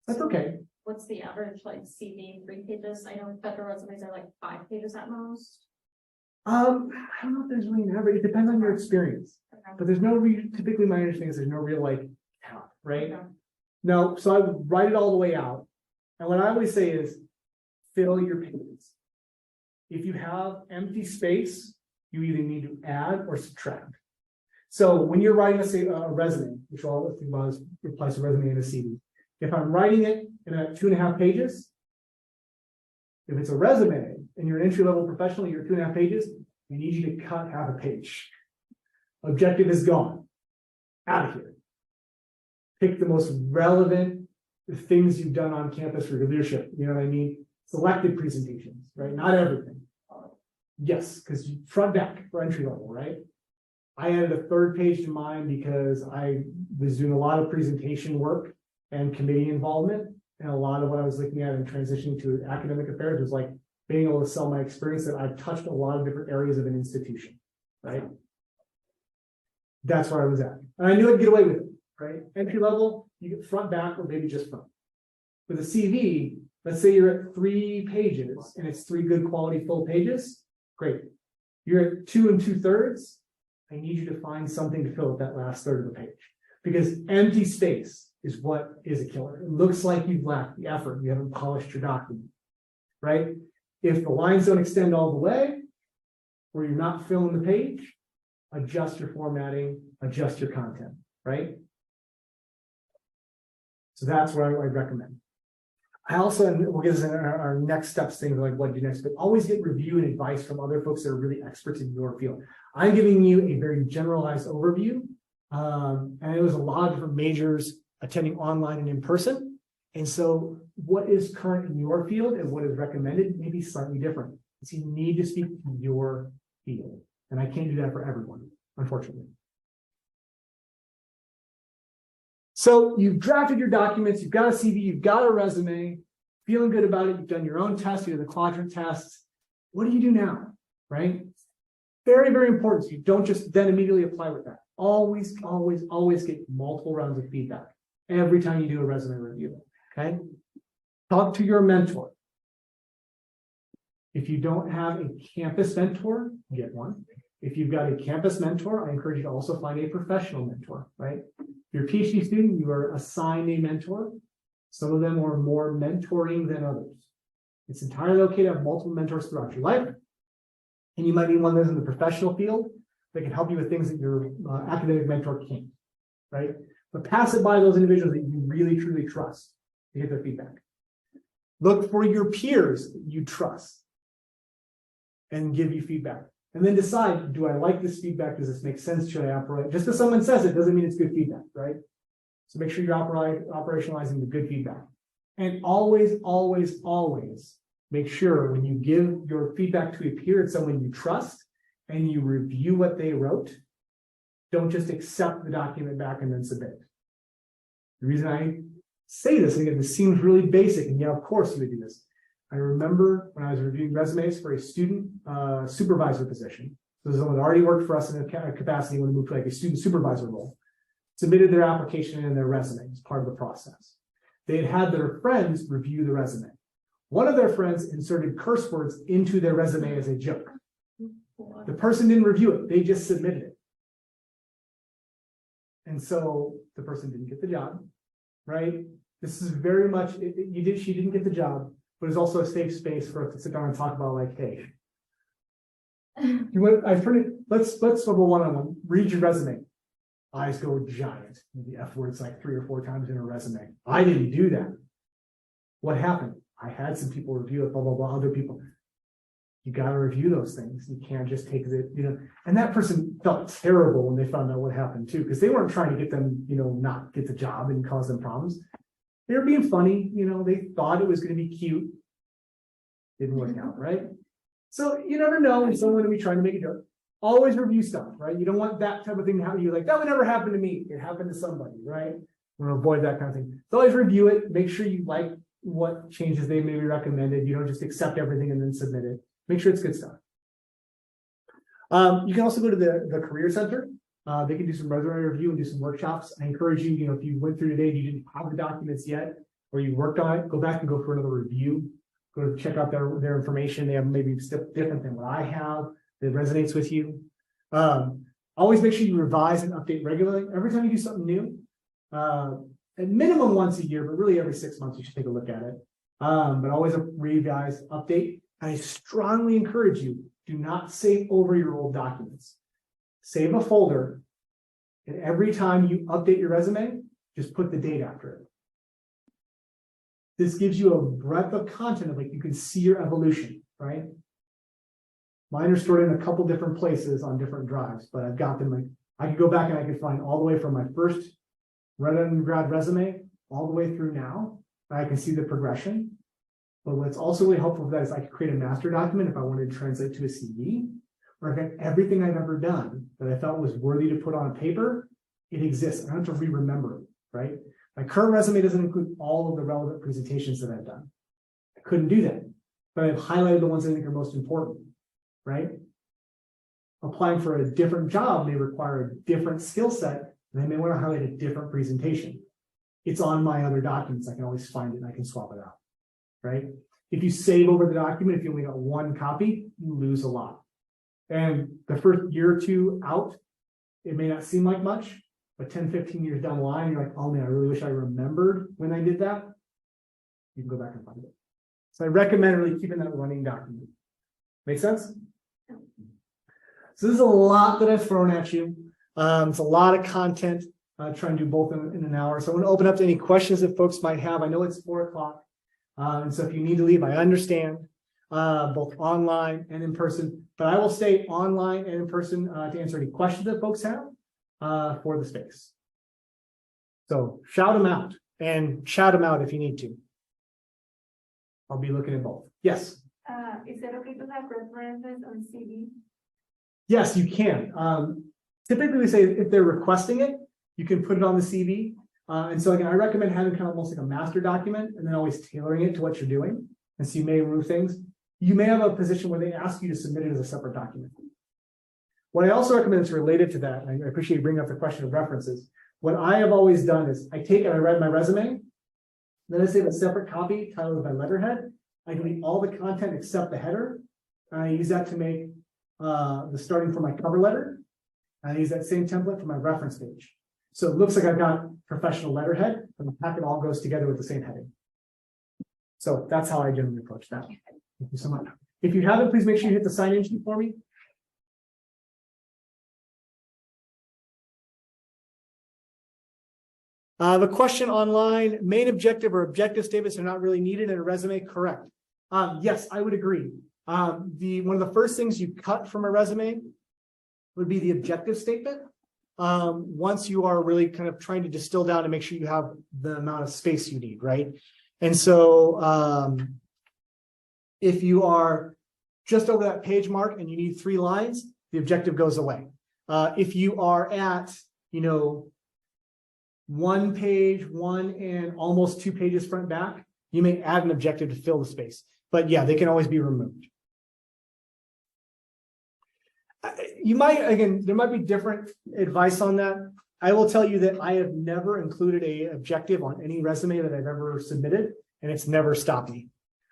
That's okay. What's the average CV 3 pages? I know federal resumes are 5 pages at most. I don't know if there's really an average. It depends on your experience. Okay. But there's typically my understanding is there's no real count, right? Okay. No, so I would write it all the way out. And what I always say is fill your pages. If you have empty space, you either need to add or subtract. So when you're writing, let's say, a resume, which all think about is replace a resume and a CV. If I'm writing it in 2.5 pages, if it's a resume and you're an entry-level professional, you're 2.5 pages, we need you to cut half a page. Objective is gone. Out of here. Pick the most relevant things you've done on campus for your leadership. You know what I mean? Selected presentations, right? Not everything. Yes, because front back for entry level, right? I added a 3rd page to mine because I was doing a lot of presentation work and committee involvement. And a lot of what I was looking at and transitioning to academic affairs was being able to sell my experience that I've touched a lot of different areas of an institution, right? That's where I was at. And I knew I'd get away with it, right? Entry level, you get front, back, or maybe just front. With a CV, let's say you're at 3 pages and it's 3 good quality full pages. Great. You're at 2 2/3. I need you to find something to fill up that last third of the page. Because empty space is what is a killer. It looks like you've lacked the effort, you haven't polished your document, right? If the lines don't extend all the way, or you're not filling the page, adjust your formatting, adjust your content, right? So that's what I recommend. I also, and we'll get this in our next steps, things like what to do next, but always get review and advice from other folks that are really experts in your field. I'm giving you a very generalized overview, and it was a lot of different majors attending online and in person. And so what is current in your field and what is recommended may be slightly different. So you need to speak to your field. And I can't do that for everyone, unfortunately. So you've drafted your documents, you've got a CV, you've got a resume, feeling good about it, you've done your own test, you did the quadrant test. What do you do now, right? Very, very important. So you don't just then immediately apply with that. Always, always, always get multiple rounds of feedback every time you do a resume review, okay? Talk to your mentor. If you don't have a campus mentor, get one. If you've got a campus mentor, I encourage you to also find a professional mentor, right? If you're a PhD student, you are assigned a mentor. Some of them are more mentoring than others. It's entirely okay to have multiple mentors throughout your life. And you might need one of those in the professional field that can help you with things that your academic mentor can't, right? But pass it by those individuals that you really, truly trust to get their feedback. Look for your peers that you trust and give you feedback. And then decide, do I like this feedback? Does this make sense? Should I operate? Just because someone says it doesn't mean it's good feedback, right? So make sure you're operationalizing the good feedback. And always, always, always make sure when you give your feedback to a peer, it's someone you trust, and you review what they wrote. Don't just accept the document back and then submit it. The reason I say this, again, this seems really basic, and yeah, of course you would do this. I remember when I was reviewing resumes for a student supervisor position. So someone that already worked for us in a capacity when they moved to like a student supervisor role, submitted their application and their resume as part of the process. They had their friends review the resume. One of their friends inserted curse words into their resume as a joke. The person didn't review it, they just submitted it. And so the person didn't get the job, right? This is very much, she didn't get the job, but it's also a safe space for us to sit down and talk about, like, hey, let's level one-on-one, read your resume. Eyes go giant. The F word's like 3 or 4 times in a resume. I didn't do that. What happened? I had some people review it, blah, blah, blah, other people. You got to review those things. You can't just take it, and that person felt terrible when they found out what happened too, because they weren't trying to get them, not get the job and cause them problems. They were being funny, they thought it was going to be cute. Didn't work out, right? So you never know when someone will be trying to make a joke. Always review stuff, right? You don't want that type of thing to happen to you. Like, that would never happen to me. It happened to somebody, right? We're going to avoid that kind of thing. So always review it. Make sure you like what changes they may be recommended. You don't just accept everything and then submit it. Make sure it's good stuff. You can also go to the Career Center. They can do some resume review and do some workshops. I encourage you, if you went through today and you didn't have the documents yet, or you worked on it, go back and go for another review. Go to check out their information. They have maybe stuff different than what I have that resonates with you. Always make sure you revise and update regularly. Every time you do something new, at minimum once a year, but really every 6 months, you should take a look at it. But always revise, update. I strongly encourage you, do not save over your old documents. Save a folder, and every time you update your resume, just put the date after it. This gives you a breadth of content of, like, you can see your evolution, right? Mine are stored in a couple different places on different drives, but I've got them, like, I could go back and I could find all the way from my first undergrad resume all the way through now. I can see the progression. But what's also really helpful for that is I could create a master document if I wanted to translate to a CV, or if I have everything I've ever done that I felt was worthy to put on paper, it exists. I don't have to re-remember it, right? My current resume doesn't include all of the relevant presentations that I've done. I couldn't do that, but I've highlighted the ones I think are most important, right? Applying for a different job may require a different skill set, and I may want to highlight a different presentation. It's on my other documents. I can always find it and I can swap it out. Right? If you save over the document, if you only got one copy, you lose a lot. And the first year or two out, it may not seem like much, but 10, 15 years down the line, you're like, oh man, I really wish I remembered when I did that. You can go back and find it. So I recommend really keeping that running document. Make sense? So this is a lot that I've thrown at you. It's a lot of content. Try and do both in an hour. So I want to open up to any questions that folks might have. I know it's 4 o'clock. And so if you need to leave, I understand, both online and in person, but I will stay online and in person to answer any questions that folks have for the space. So shout them out and shout them out if you need to. I'll be looking at both. Yes. Is it okay to have references on CV? Yes, you can. Typically we say if they're requesting it, you can put it on the CV. And so again, I recommend having kind of almost like a master document and then always tailoring it to what you're doing. And so you may remove things. You may have a position where they ask you to submit it as a separate document. What I also recommend is related to that, and I appreciate you bringing up the question of references. What I have always done is I take and I write my resume, then I save a separate copy titled by letterhead. I delete all the content except the header. And I use that to make the starting for my cover letter. And I use that same template for my reference page. So it looks like I've got professional letterhead, and the packet all goes together with the same heading. So that's how I generally approach that. Thank you so much. If you haven't, please make sure you hit the sign in sheet for me. The question online, main objective or objective statements are not really needed in a resume. Correct. Yes, I would agree. One of the first things you cut from a resume would be the objective statement. Once you are really kind of trying to distill down to make sure you have the amount of space you need, right? And so if you are just over that page mark and you need 3 lines, the objective goes away. If you are at, 1 page, 1 and almost 2 pages front back, you may add an objective to fill the space. But yeah, they can always be removed. You might, again, there might be different advice on that. I will tell you that I have never included an objective on any resume that I've ever submitted, and it's never stopped me.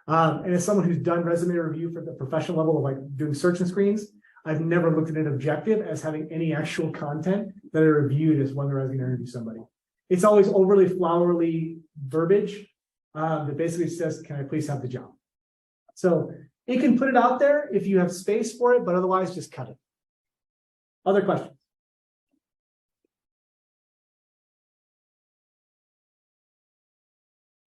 And as someone who's done resume review for the professional level of like doing search and screens, I've never looked at an objective as having any actual content that I reviewed as when I was going to interview somebody. It's always overly flowery verbiage that basically says, can I please have the job? So it can put it out there if you have space for it, but otherwise just cut it. Other questions?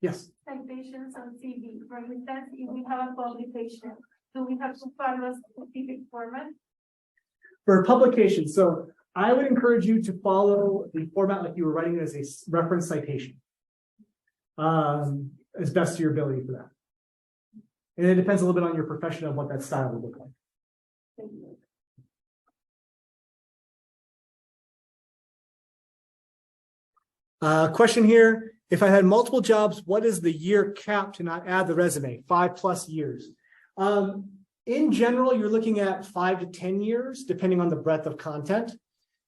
Yes. Citations on CV. For instance, if we have a publication, do we have to follow a specific format? For publication, so I would encourage you to follow the format like you were writing it as a reference citation. As best to your ability for that. And it depends a little bit on your profession of what that style would look like. Thank you. Question here, if I had multiple jobs, what is the year cap to not add the resume? 5+ years. In general, you're looking at 5 to 10 years, depending on the breadth of content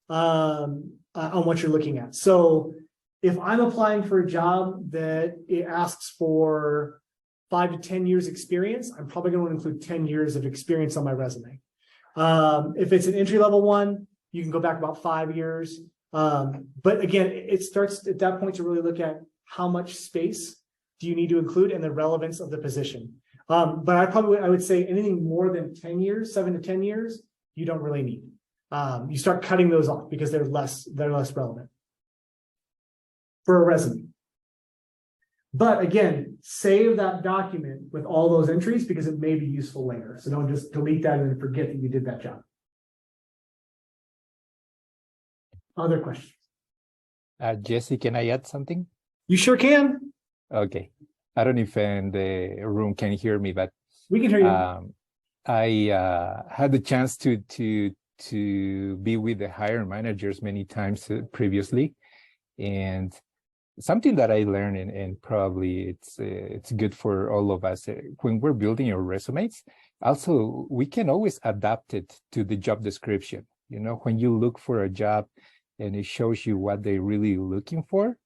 on what you're looking at. So if I'm applying for a job that it asks for 5 to 10 years experience, I'm probably going to include 10 years of experience on my resume. If it's an entry-level one, you can go back about 5 years. But again, it starts at that point to really look at how much space do you need to include and the relevance of the position. But I would say anything more than 10 years, 7 to 10 years, you don't really need. You start cutting those off because they're less relevant for a resume. But again, save that document with all those entries because it may be useful later. So don't just delete that and forget that you did that job. Other questions? Jesse, can I add something? You sure can. Okay. I don't know if in the room can hear me, but we can hear you. I had the chance to be with the hiring managers many times previously, and something that I learned, and probably it's good for all of us when we're building our resumes. Also, we can always adapt it to the job description. When you look for a job and it shows you what they're really looking for,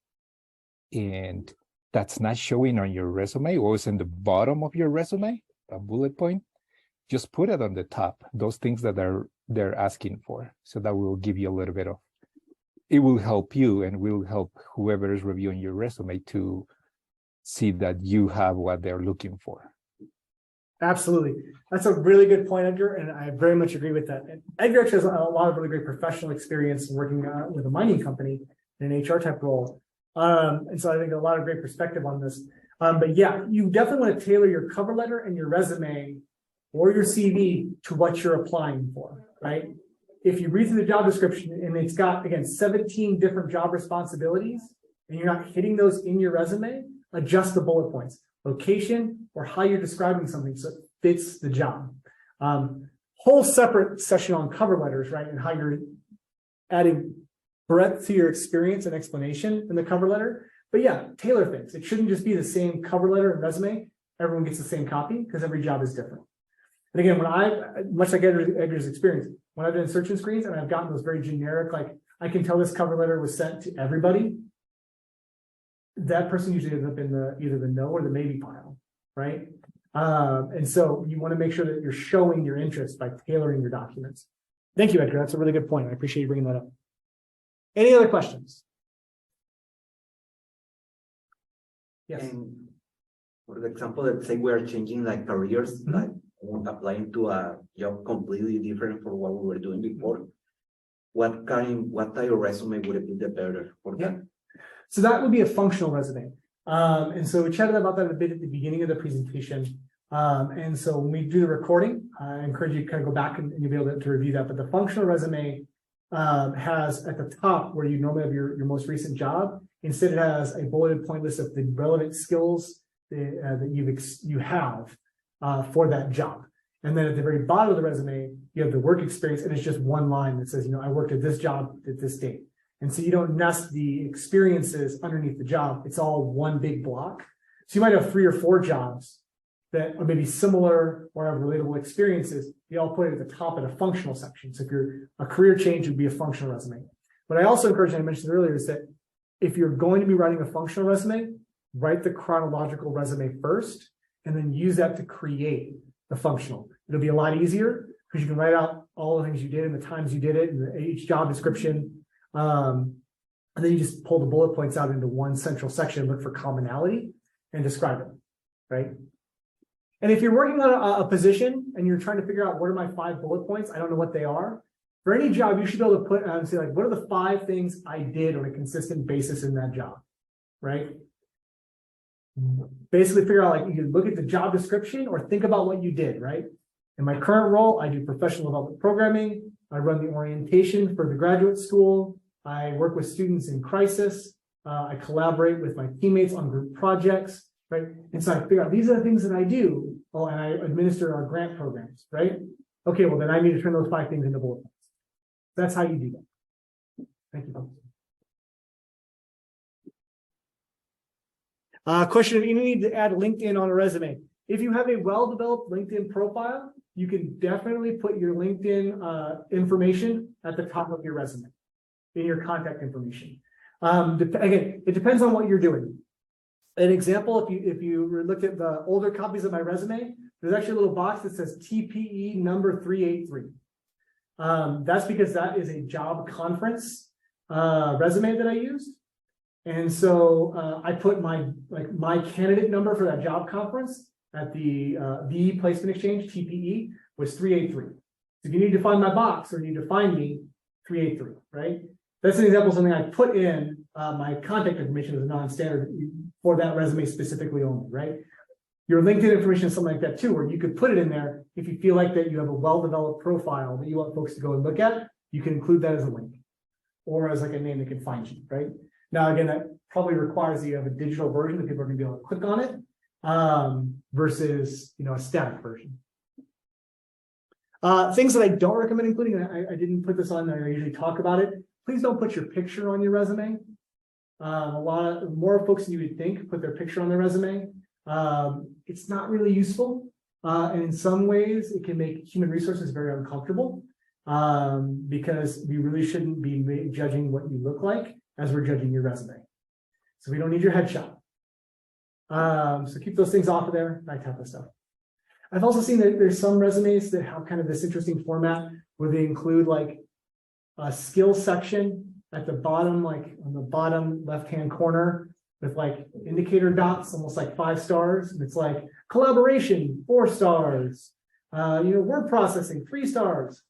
and that's not showing on your resume or it's in the bottom of your resume, a bullet point, just put it on the top, those things that are they're asking for. So that will give you a little bit of, it will help you and will help whoever is reviewing your resume to see that you have what they're looking for. Absolutely. That's a really good point, Edgar, and I very much agree with that. And Edgar actually has a lot of really great professional experience working with a mining company in an HR type role. And so I think a lot of great perspective on this. But yeah, you definitely want to tailor your cover letter and your resume or your CV to what you're applying for, right? If you read through the job description and it's got, again, 17 different job responsibilities and you're not hitting those in your resume, adjust the bullet points, location, or how you're describing something so it fits the job. Whole separate session on cover letters, right? And how you're adding breadth to your experience and explanation in the cover letter. But yeah, tailor things. It shouldn't just be the same cover letter and resume. Everyone gets the same copy because every job is different. And again, much like Edgar's experience, when I've done search screens and I've gotten those very generic, like I can tell this cover letter was sent to everybody, that person usually ends up in either the no or the maybe pile, right? And so you want to make sure that you're showing your interest by tailoring your documents. Thank you, Edgar. That's a really good point. I appreciate you bringing that up. Any other questions? Yes. And for example, let's say we are changing like careers, like applying to a job completely different from what we were doing before. What type of resume would it be the better for that? So that would be a functional resume. And so we chatted about that a bit at the beginning of the presentation. And so when we do the recording, I encourage you to kind of go back and you'll be able to review that. But the functional resume has at the top where you normally have your most recent job. Instead, it has a bulleted point list of the relevant skills that you have for that job. And then at the very bottom of the resume, you have the work experience, and it's just one line that says, I worked at this job at this date. And so you don't nest the experiences underneath the job. It's all one big block. So you might have 3 or 4 jobs that are maybe similar or have relatable experiences. You all put it at the top of the functional section. So if you're a career change, it would be a functional resume. What I also encourage, and I mentioned earlier, is that if you're going to be writing a functional resume, write the chronological resume first, and then use that to create the functional. It'll be a lot easier because you can write out all the things you did and the times you did it and each job description. And then you just pull the bullet points out into one central section, look for commonality and describe it, right? And if you're working on a position and you're trying to figure out what are my 5 bullet points, I don't know what they are. For any job, you should be able to put and say, like, what are the 5 things I did on a consistent basis in that job, right? Basically figure out, like, you can look at the job description or think about what you did, right? In my current role, I do professional development programming. I run the orientation for the graduate school. I work with students in crisis. I collaborate with my teammates on group projects, right? And so I figure out these are the things that I do. Oh, and I administer our grant programs, right? Okay, well, then I need to turn those 5 things into bullet points. That's how you do that. Thank you, folks. Question, you need to add LinkedIn on a resume. If you have a well-developed LinkedIn profile, you can definitely put your LinkedIn information at the top of your resume in your contact information. Again, it depends on what you're doing. An example, if you looked at the older copies of my resume, there's actually a little box that says TPE number 383. That's because that is a job conference resume that I used. And so I put my candidate number for that job conference at the VE Placement Exchange, TPE, was 383. So if you need to find my box or you need to find me, 383, right? That's an example of something I put in my contact information as a non-standard for that resume specifically only, right? Your LinkedIn information is something like that too, where you could put it in there if you feel like that you have a well-developed profile that you want folks to go and look at, you can include that as a link or as like a name that can find you, right? Now, again, that probably requires that you have a digital version that people are going to be able to click on it versus, a static version. Things that I don't recommend including, I didn't put this on there, I usually talk about it. Please don't put your picture on your resume. More folks than you would think put their picture on their resume. It's not really useful. And in some ways, it can make human resources very uncomfortable because we really shouldn't be judging what you look like as we're judging your resume. So we don't need your headshot. So keep those things off of there, that type of stuff. I've also seen that there's some resumes that have kind of this interesting format where they include like a skill section at the bottom, like on the bottom left-hand corner with like indicator dots, almost like 5 stars. And it's like collaboration, 4 stars, word processing, 3 stars.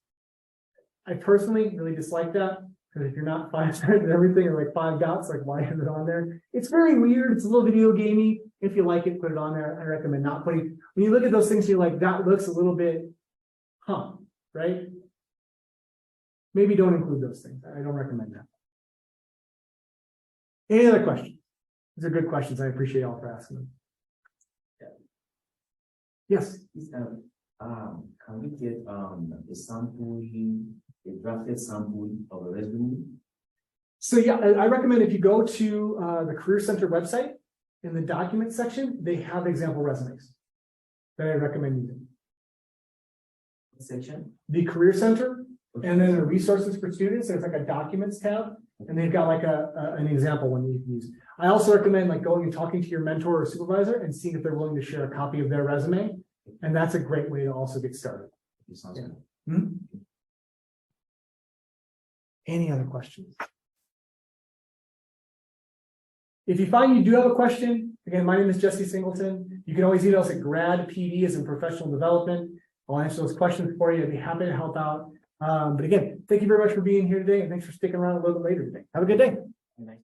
I personally really dislike that because if you're not 5 stars and everything or like 5 dots, like why is it on there? It's very weird. It's a little video gamey. If you like it, put it on there. I recommend not putting, when you look at those things, you're like, that looks a little bit, right? Maybe don't include those things. I don't recommend that. Any other questions? These are good questions. I appreciate y'all for asking them. Yes. Can we get a sample, a drafted sample of a resume? So yeah, I recommend if you go to the Career Center website, in the document section, they have example resumes that I recommend using. Section? The Career Center, and then the resources for students, there's like a documents tab, and they've got like an example one you can use. I also recommend like going and talking to your mentor or supervisor and seeing if they're willing to share a copy of their resume. And that's a great way to also get started. Sounds Yeah. good. Hmm? Any other questions? If you find you do have a question, again, my name is Jesse Singleton. You can always email us at gradpd as in professional development. I'll answer those questions for you. I'd be happy to help out. But again, thank you very much for being here today, and thanks for sticking around a little bit later today. Have a good day. Nice.